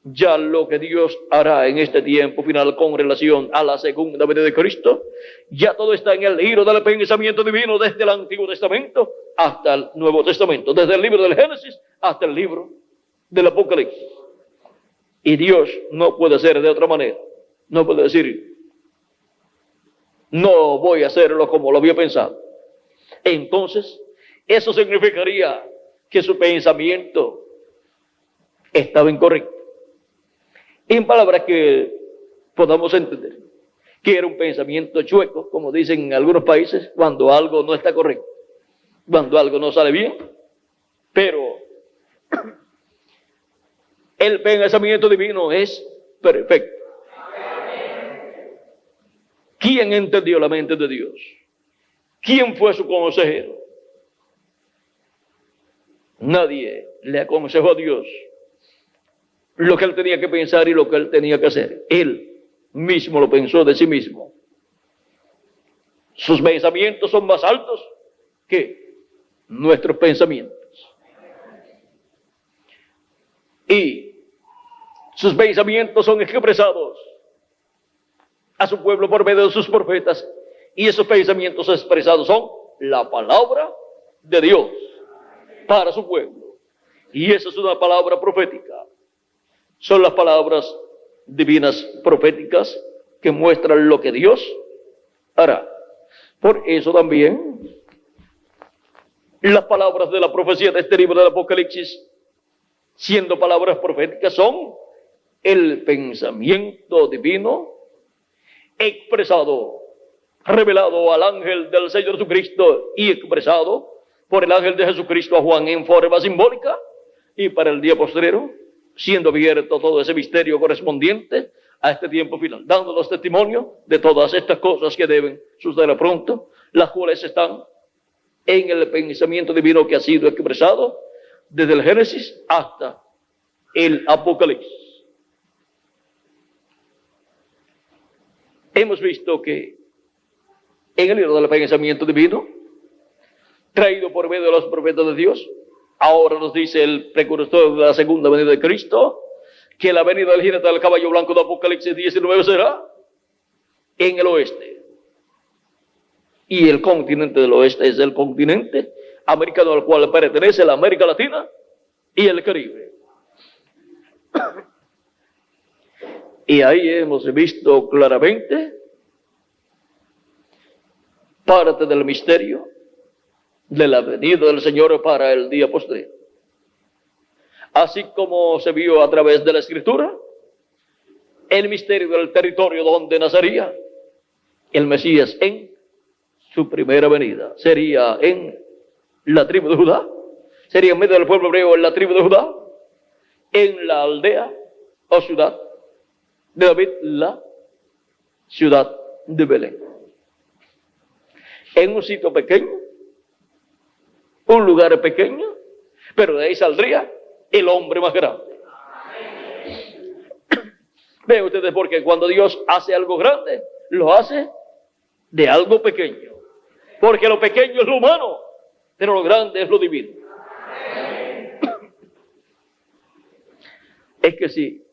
A: Ya lo que Dios hará en este tiempo final con relación a la segunda venida de Cristo, ya todo está en el hilo del pensamiento divino desde el Antiguo Testamento hasta el Nuevo Testamento, desde el libro del Génesis hasta el libro del Apocalipsis. Y Dios no puede ser de otra manera. No puede decir, no voy a hacerlo como lo había pensado. Entonces, eso significaría que su pensamiento estaba incorrecto. En palabras que podamos entender, que era un pensamiento chueco, como dicen en algunos países, cuando algo no está correcto, cuando algo no sale bien. Pero el pensamiento divino es perfecto. ¿Quién entendió la mente de Dios? ¿Quién fue su consejero? Nadie le aconsejó a Dios lo que él tenía que pensar y lo que él tenía que hacer. Él mismo lo pensó de sí mismo. Sus pensamientos son más altos que nuestros pensamientos. Y sus pensamientos son expresados a su pueblo por medio de sus profetas. Y esos pensamientos expresados son la palabra de Dios para su pueblo. Y esa es una palabra profética. Son las palabras divinas proféticas que muestran lo que Dios hará. Por eso también las palabras de la profecía de este libro del Apocalipsis, siendo palabras proféticas, son el pensamiento divino expresado, revelado al ángel del Señor Jesucristo y expresado por el ángel de Jesucristo a Juan en forma simbólica, y para el día postrero siendo abierto todo ese misterio correspondiente a este tiempo final, dándonos testimonio de todas estas cosas que deben suceder pronto, las cuales están en el pensamiento divino que ha sido expresado desde el Génesis hasta el Apocalipsis. Hemos visto que en el libro del pensamiento divino, traído por medio de los profetas de Dios, ahora nos dice el precursor de la segunda venida de Cristo, que la venida del jinete del caballo blanco de Apocalipsis 19 será en el oeste. Y el continente del oeste es el continente americano al cual pertenece la América Latina y el Caribe. Y ahí hemos visto claramente parte del misterio de la venida del Señor para el día postrero. Así como se vio a través de la Escritura, el misterio del territorio donde nacería el Mesías en su primera venida. Sería en la tribu de Judá, sería en medio del pueblo hebreo en la tribu de Judá, en la aldea o ciudad de David, la ciudad de Belén. En un sitio pequeño, un lugar pequeño, pero de ahí saldría el hombre más grande. Ven ustedes, porque cuando Dios hace algo grande, lo hace de algo pequeño. Porque lo pequeño es lo humano, pero lo grande es lo divino. Es que si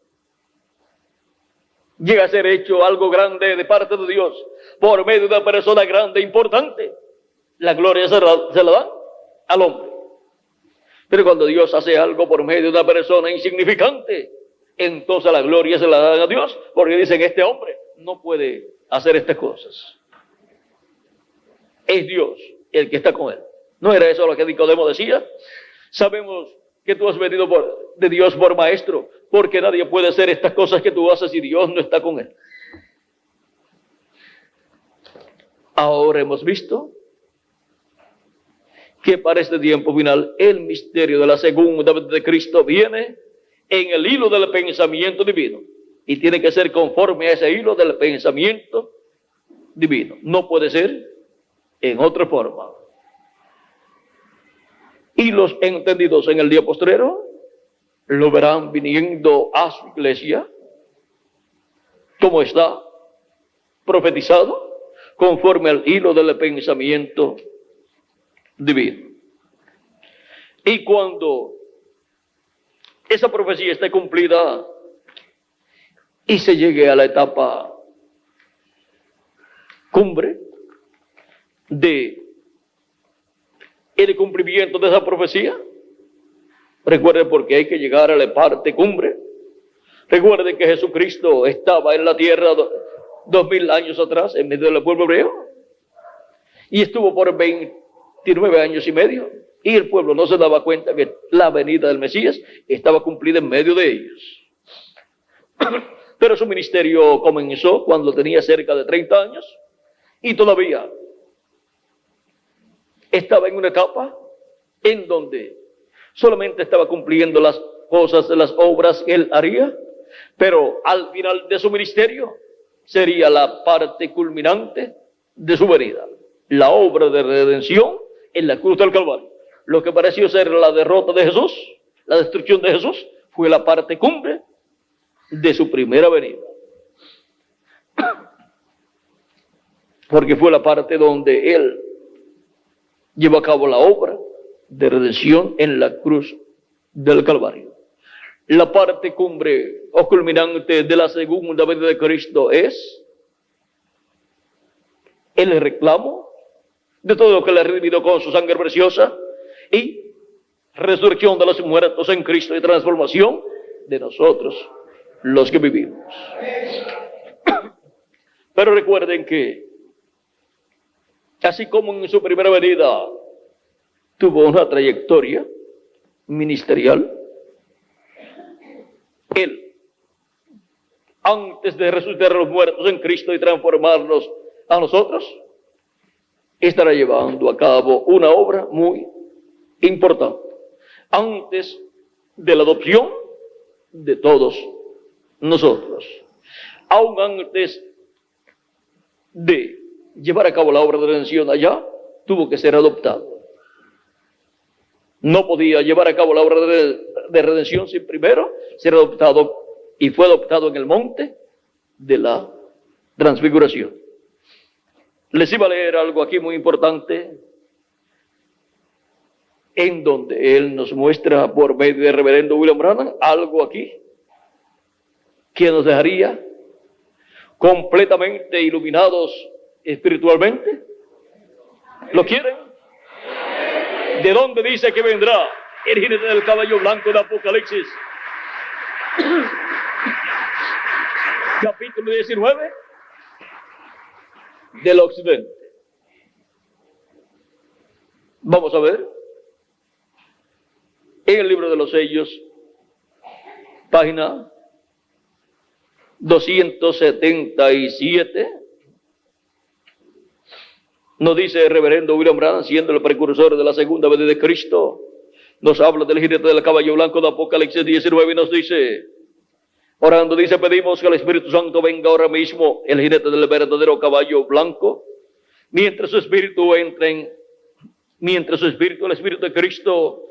A: llega a ser hecho algo grande de parte de Dios por medio de una persona grande e importante, la gloria se la da al hombre. Pero cuando Dios hace algo por medio de una persona insignificante, entonces la gloria se la dan a Dios, porque dicen, este hombre no puede hacer estas cosas. Es Dios el que está con él. ¿No era eso lo que Nicodemo decía? Sabemos que tú has venido de Dios por maestro, porque nadie puede hacer estas cosas que tú haces si Dios no está con él. Ahora hemos visto que para este tiempo final el misterio de la segunda venida de Cristo viene en el hilo del pensamiento divino y tiene que ser conforme a ese hilo del pensamiento divino. No puede ser en otra forma. Y los entendidos en el día postrero lo verán viniendo a su iglesia, como está profetizado, conforme al hilo del pensamiento divino. Y cuando esa profecía esté cumplida y se llegue a la etapa cumbre de el cumplimiento de esa profecía, recuerden, porque hay que llegar a la parte cumbre. Recuerden que Jesucristo estaba en la tierra 2000 años atrás, en medio del pueblo hebreo, y estuvo por 29 años y medio, y el pueblo no se daba cuenta que la venida del Mesías estaba cumplida en medio de ellos. Pero su ministerio comenzó cuando tenía cerca de 30 años, y todavía estaba en una etapa en donde solamente estaba cumpliendo las cosas, las obras que él haría, pero al final de su ministerio sería la parte culminante de su venida, la obra de redención en la cruz del Calvario. Lo que pareció ser la derrota de Jesús, la destrucción de Jesús, fue la parte cumbre de su primera venida. Porque fue la parte donde él llevó a cabo la obra de redención en la cruz del Calvario. La parte cumbre o culminante de la segunda venida de Cristo es el reclamo de todo lo que le ha redimido con su sangre preciosa y resurrección de los muertos en Cristo y transformación de nosotros, los que vivimos. Pero recuerden que así como en su primera venida tuvo una trayectoria ministerial, él, antes de resucitar a los muertos en Cristo y transformarnos a nosotros, estará llevando a cabo una obra muy importante, antes de la adopción de todos nosotros, aún antes de llevar a cabo la obra de redención allá, tuvo que ser adoptado. No podía llevar a cabo la obra de redención sin primero ser adoptado, y fue adoptado en el monte de la transfiguración. Les iba a leer algo aquí muy importante, en donde él nos muestra por medio del reverendo William Branham algo aquí que nos dejaría completamente iluminados espiritualmente. ¿Lo quieren? ¿De dónde dice que vendrá el jinete del caballo blanco de Apocalipsis? Capítulo 19, del occidente. Vamos a ver. En el libro de los sellos, página 277, nos dice el reverendo William Branham, siendo el precursor de la segunda venida de Cristo, nos habla del jinete del caballo blanco de Apocalipsis 19 y nos dice, orando, dice, pedimos que el Espíritu Santo venga ahora mismo, el jinete del verdadero caballo blanco, mientras el Espíritu, el Espíritu de Cristo,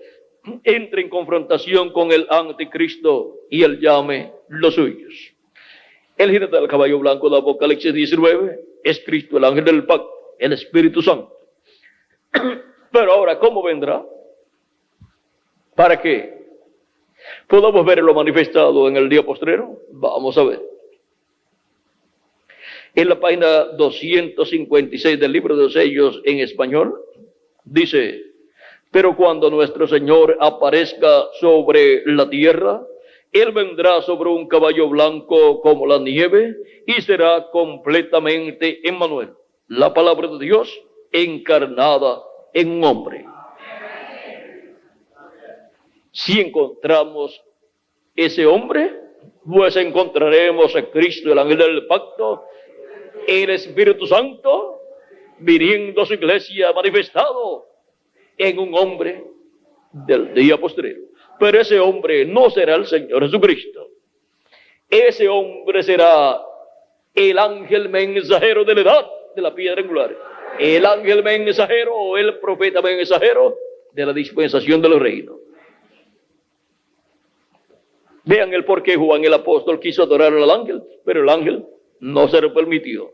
A: entre en confrontación con el anticristo y él llame los suyos. El jinete del caballo blanco de Apocalipsis 19 es Cristo, el ángel del pacto, el Espíritu Santo. Pero ahora, ¿cómo vendrá? ¿Para qué? ¿Podemos verlo manifestado en el día postrero? Vamos a ver. En la página 256 del libro de los sellos en español, dice, pero cuando nuestro Señor aparezca sobre la tierra, Él vendrá sobre un caballo blanco como la nieve y será completamente Emmanuel, la palabra de Dios encarnada en un hombre. Si encontramos ese hombre, pues encontraremos a Cristo, el ángel del pacto, el Espíritu Santo, viniendo a su iglesia manifestado en un hombre del día postrero. Pero ese hombre no será el Señor Jesucristo. Ese hombre será el ángel mensajero de la edad de la piedra angular. El ángel mensajero o el profeta mensajero de la dispensación de los reinos. Vean el por qué Juan el apóstol quiso adorar al ángel, pero el ángel no se lo permitió.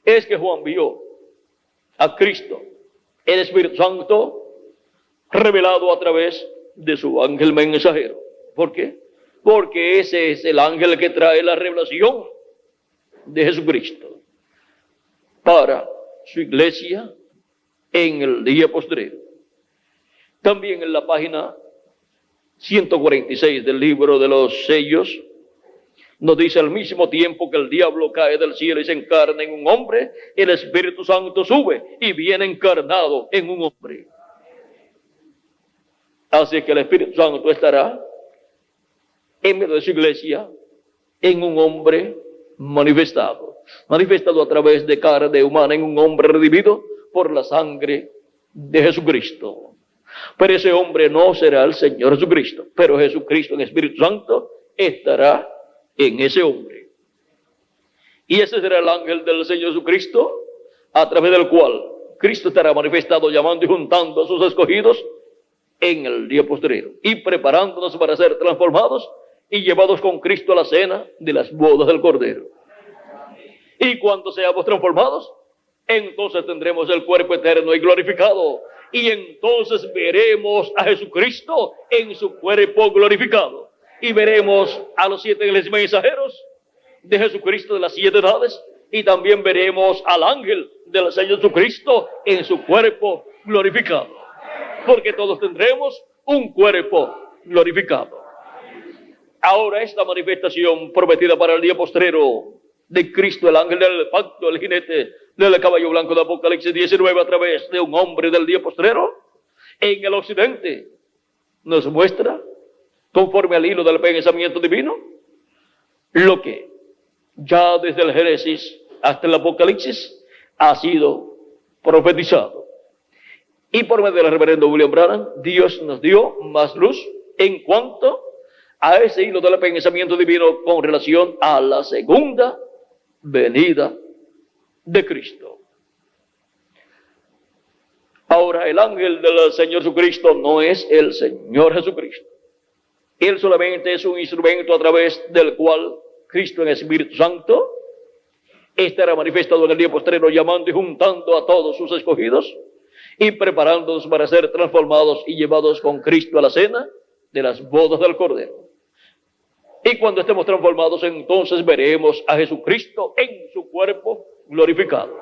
A: Es que Juan vio a Cristo, el Espíritu Santo, revelado a través de su ángel mensajero. ¿Por qué? Porque ese es el ángel que trae la revelación de Jesucristo para su iglesia en el día postrero. También en la página 146 del libro de los sellos, nos dice: al mismo tiempo que el diablo cae del cielo y se encarna en un hombre, el Espíritu Santo sube y viene encarnado en un hombre. Así que el Espíritu Santo estará en medio de su iglesia en un hombre manifestado a través de carne humana, en un hombre redimido por la sangre de Jesucristo. Pero ese hombre no será el Señor Jesucristo, pero Jesucristo en Espíritu Santo estará en ese hombre. Y ese será el ángel del Señor Jesucristo, a través del cual Cristo estará manifestado, llamando y juntando a sus escogidos en el día postrero, y preparándonos para ser transformados y llevados con Cristo a la cena de las bodas del Cordero. Y cuando seamos transformados, entonces tendremos el cuerpo eterno y glorificado, y entonces veremos a Jesucristo en su cuerpo glorificado, y veremos a los 7 ángeles mensajeros de Jesucristo de las 7 edades, y también veremos al ángel del Señor Jesucristo en su cuerpo glorificado, porque todos tendremos un cuerpo glorificado. Ahora esta manifestación prometida para el día postrero de Cristo, el ángel del pacto, el jinete del caballo blanco de Apocalipsis 19, a través de un hombre del día postrero, en el occidente, nos muestra, conforme al hilo del pensamiento divino, lo que ya desde el Génesis hasta el Apocalipsis ha sido profetizado. Y por medio del reverendo William Branham, Dios nos dio más luz en cuanto a ese hilo del pensamiento divino con relación a la segunda venida de Cristo. Ahora, el ángel del Señor Jesucristo no es el Señor Jesucristo. Él solamente es un instrumento a través del cual Cristo en el Espíritu Santo estará manifestado en el día postrero, llamando y juntando a todos sus escogidos y preparándonos para ser transformados y llevados con Cristo a la cena de las bodas del Cordero. Y cuando estemos transformados, entonces veremos a Jesucristo en su cuerpo glorificado.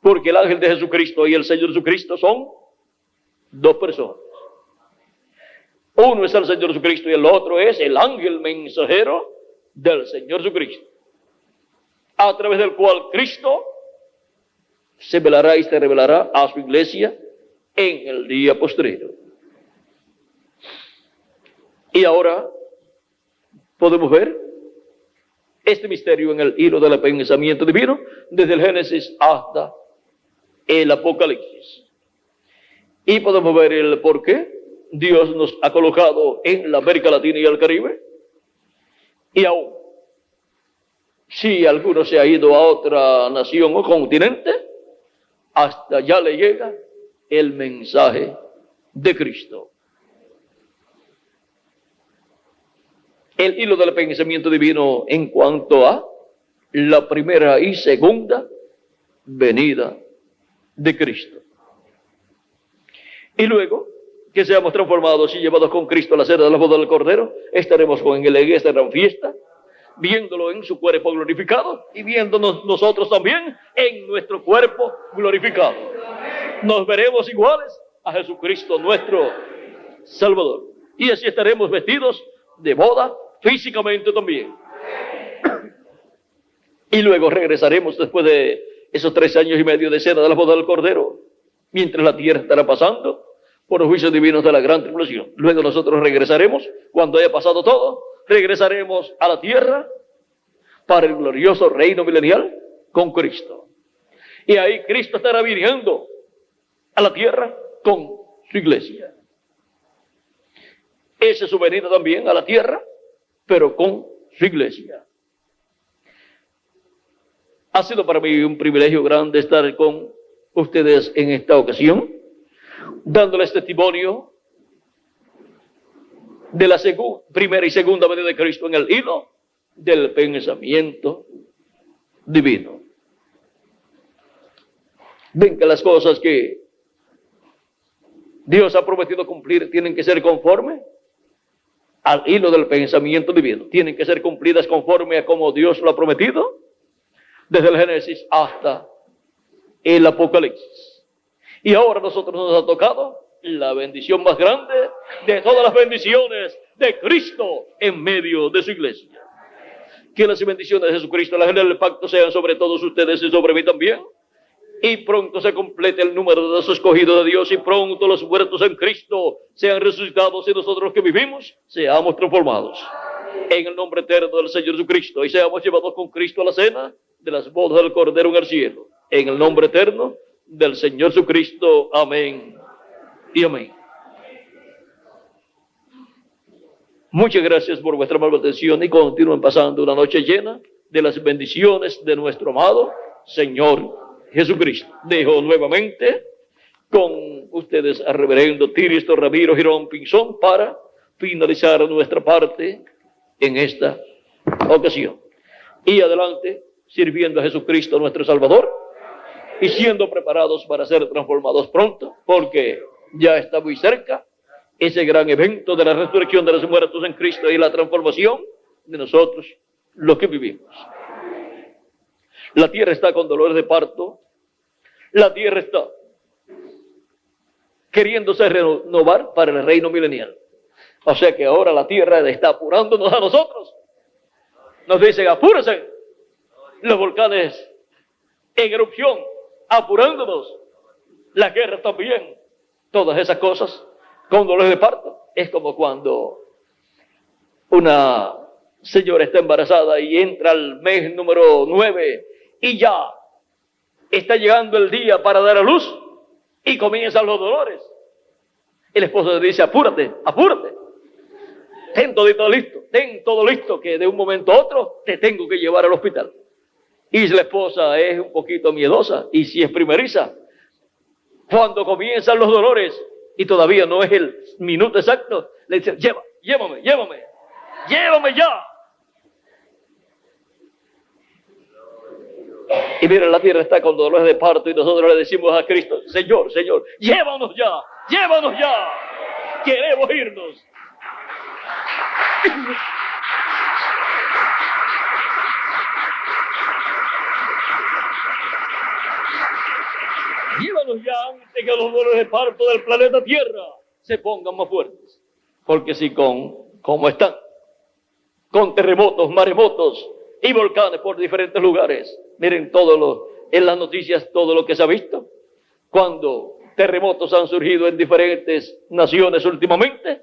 A: Porque el ángel de Jesucristo y el Señor Jesucristo son dos personas. Uno es el Señor Jesucristo y el otro es el ángel mensajero del Señor Jesucristo, a través del cual Cristo se velará y se revelará a su iglesia en el día postrero. Y ahora podemos ver este misterio en el hilo del pensamiento divino, desde el Génesis hasta el Apocalipsis. Y podemos ver el por qué Dios nos ha colocado en la América Latina y el Caribe. Y aún, si alguno se ha ido a otra nación o continente, hasta allá le llega el mensaje de Cristo. El hilo del pensamiento divino en cuanto a la primera y segunda venida de Cristo. Y luego que seamos transformados y llevados con Cristo a la cena de la boda del Cordero, estaremos con él en esta gran fiesta, viéndolo en su cuerpo glorificado y viéndonos nosotros también en nuestro cuerpo glorificado. Nos veremos iguales a Jesucristo nuestro Salvador. Y así estaremos vestidos de boda físicamente también. Y luego regresaremos después de esos 3 años y medio de cena de la boda del Cordero, mientras la tierra estará pasando por los juicios divinos de la gran tribulación. Luego nosotros regresaremos, cuando haya pasado todo, regresaremos a la tierra para el glorioso reino milenial con Cristo. Y ahí Cristo estará viniendo a la tierra con su iglesia. Esa es su venida también a la tierra, pero con su iglesia. Ha sido para mí un privilegio grande estar con ustedes en esta ocasión, dándoles testimonio de la primera y segunda venida de Cristo en el hilo del pensamiento divino. Ven que las cosas que Dios ha prometido cumplir tienen que ser conforme al hilo del pensamiento divino. Tienen que ser cumplidas conforme a como Dios lo ha prometido, desde el Génesis hasta el Apocalipsis. Y ahora a nosotros nos ha tocado la bendición más grande de todas las bendiciones de Cristo en medio de su iglesia. Que las bendiciones de Jesucristo, la general del pacto, sean sobre todos ustedes y sobre mí también. Y pronto se complete el número de los escogidos de Dios, y pronto los muertos en Cristo sean resucitados, y nosotros los que vivimos seamos transformados en el nombre eterno del Señor Jesucristo, y seamos llevados con Cristo a la cena de las bodas del Cordero en el cielo, en el nombre eterno del Señor Jesucristo. Amén y amén. Muchas gracias por vuestra amable atención, y continúen pasando una noche llena de las bendiciones de nuestro amado Señor Jesucristo. Dejo nuevamente con ustedes al reverendo Tiristo Ramiro Girón Pinzón para finalizar nuestra parte en esta ocasión. Y adelante, sirviendo a Jesucristo nuestro Salvador y siendo preparados para ser transformados pronto, porque ya está muy cerca ese gran evento de la resurrección de los muertos en Cristo y la transformación de nosotros, los que vivimos. La tierra está con dolores de parto. La tierra está queriéndose renovar para el reino milenial. O sea que ahora la tierra está apurándonos a nosotros. Nos dicen, apúrense. Los volcanes en erupción, apurándonos. La guerra también. Todas esas cosas con dolores de parto. Es como cuando una señora está embarazada y entra al mes número 9 y ya está llegando el día para dar a luz y comienzan los dolores. El esposo le dice, apúrate, apúrate. Ten todo listo, que de un momento a otro te tengo que llevar al hospital. Y la esposa es un poquito miedosa, y si es primeriza, cuando comienzan los dolores y todavía no es el minuto exacto, le dice, llévame ya. Y miren, la tierra está con dolores de parto, y nosotros le decimos a Cristo, Señor, llévanos ya, queremos irnos. Llévanos ya antes que los dolores de parto del planeta Tierra se pongan más fuertes. Porque si como están, con terremotos, maremotos y volcanes por diferentes lugares, miren en las noticias todo lo que se ha visto, cuando terremotos han surgido en diferentes naciones últimamente,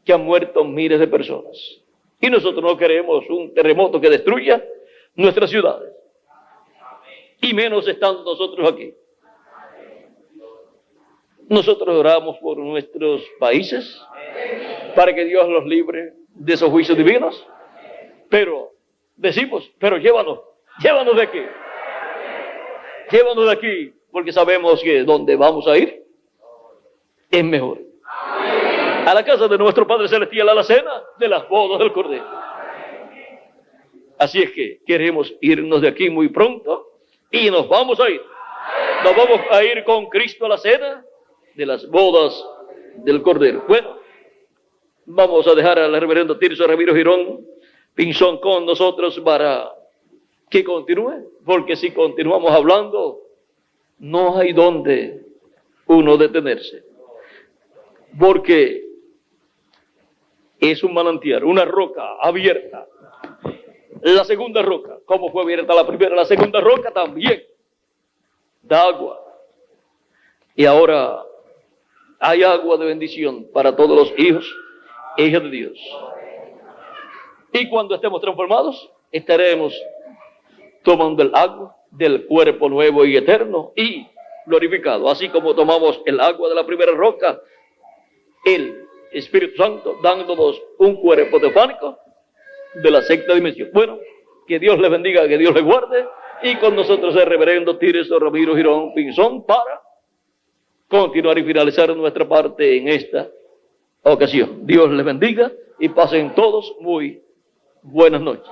A: que han muerto miles de personas. Y nosotros no queremos un terremoto que destruya nuestras ciudades, y menos estando nosotros aquí. Nosotros oramos por nuestros países para que Dios los libre de esos juicios divinos, pero decimos, pero llévanos de aquí. Llévanos de aquí, porque sabemos que donde vamos a ir es mejor. A la casa de nuestro Padre Celestial, a la cena de las bodas del Cordero. Así es que queremos irnos de aquí muy pronto y nos vamos a ir. Nos vamos a ir con Cristo a la cena de las bodas del Cordero. Bueno, vamos a dejar al reverendo Tirso Ramiro Girón Pinzón con nosotros para que continúe, porque si continuamos hablando, no hay donde uno detenerse, porque es un manantial, una roca abierta. La segunda roca, como fue abierta la primera, la segunda roca también da agua. Y ahora hay agua de bendición para todos los hijos e hijas de Dios. Y cuando estemos transformados, estaremos tomando el agua del cuerpo nuevo y eterno y glorificado. Así como tomamos el agua de la primera roca, el Espíritu Santo dándonos un cuerpo teofánico de la sexta dimensión. Bueno, que Dios les bendiga, que Dios les guarde. Y con nosotros el reverendo Tirso Ramiro Girón Pinzón para continuar y finalizar nuestra parte en esta ocasión. Dios les bendiga y pasen todos muy buenas noches.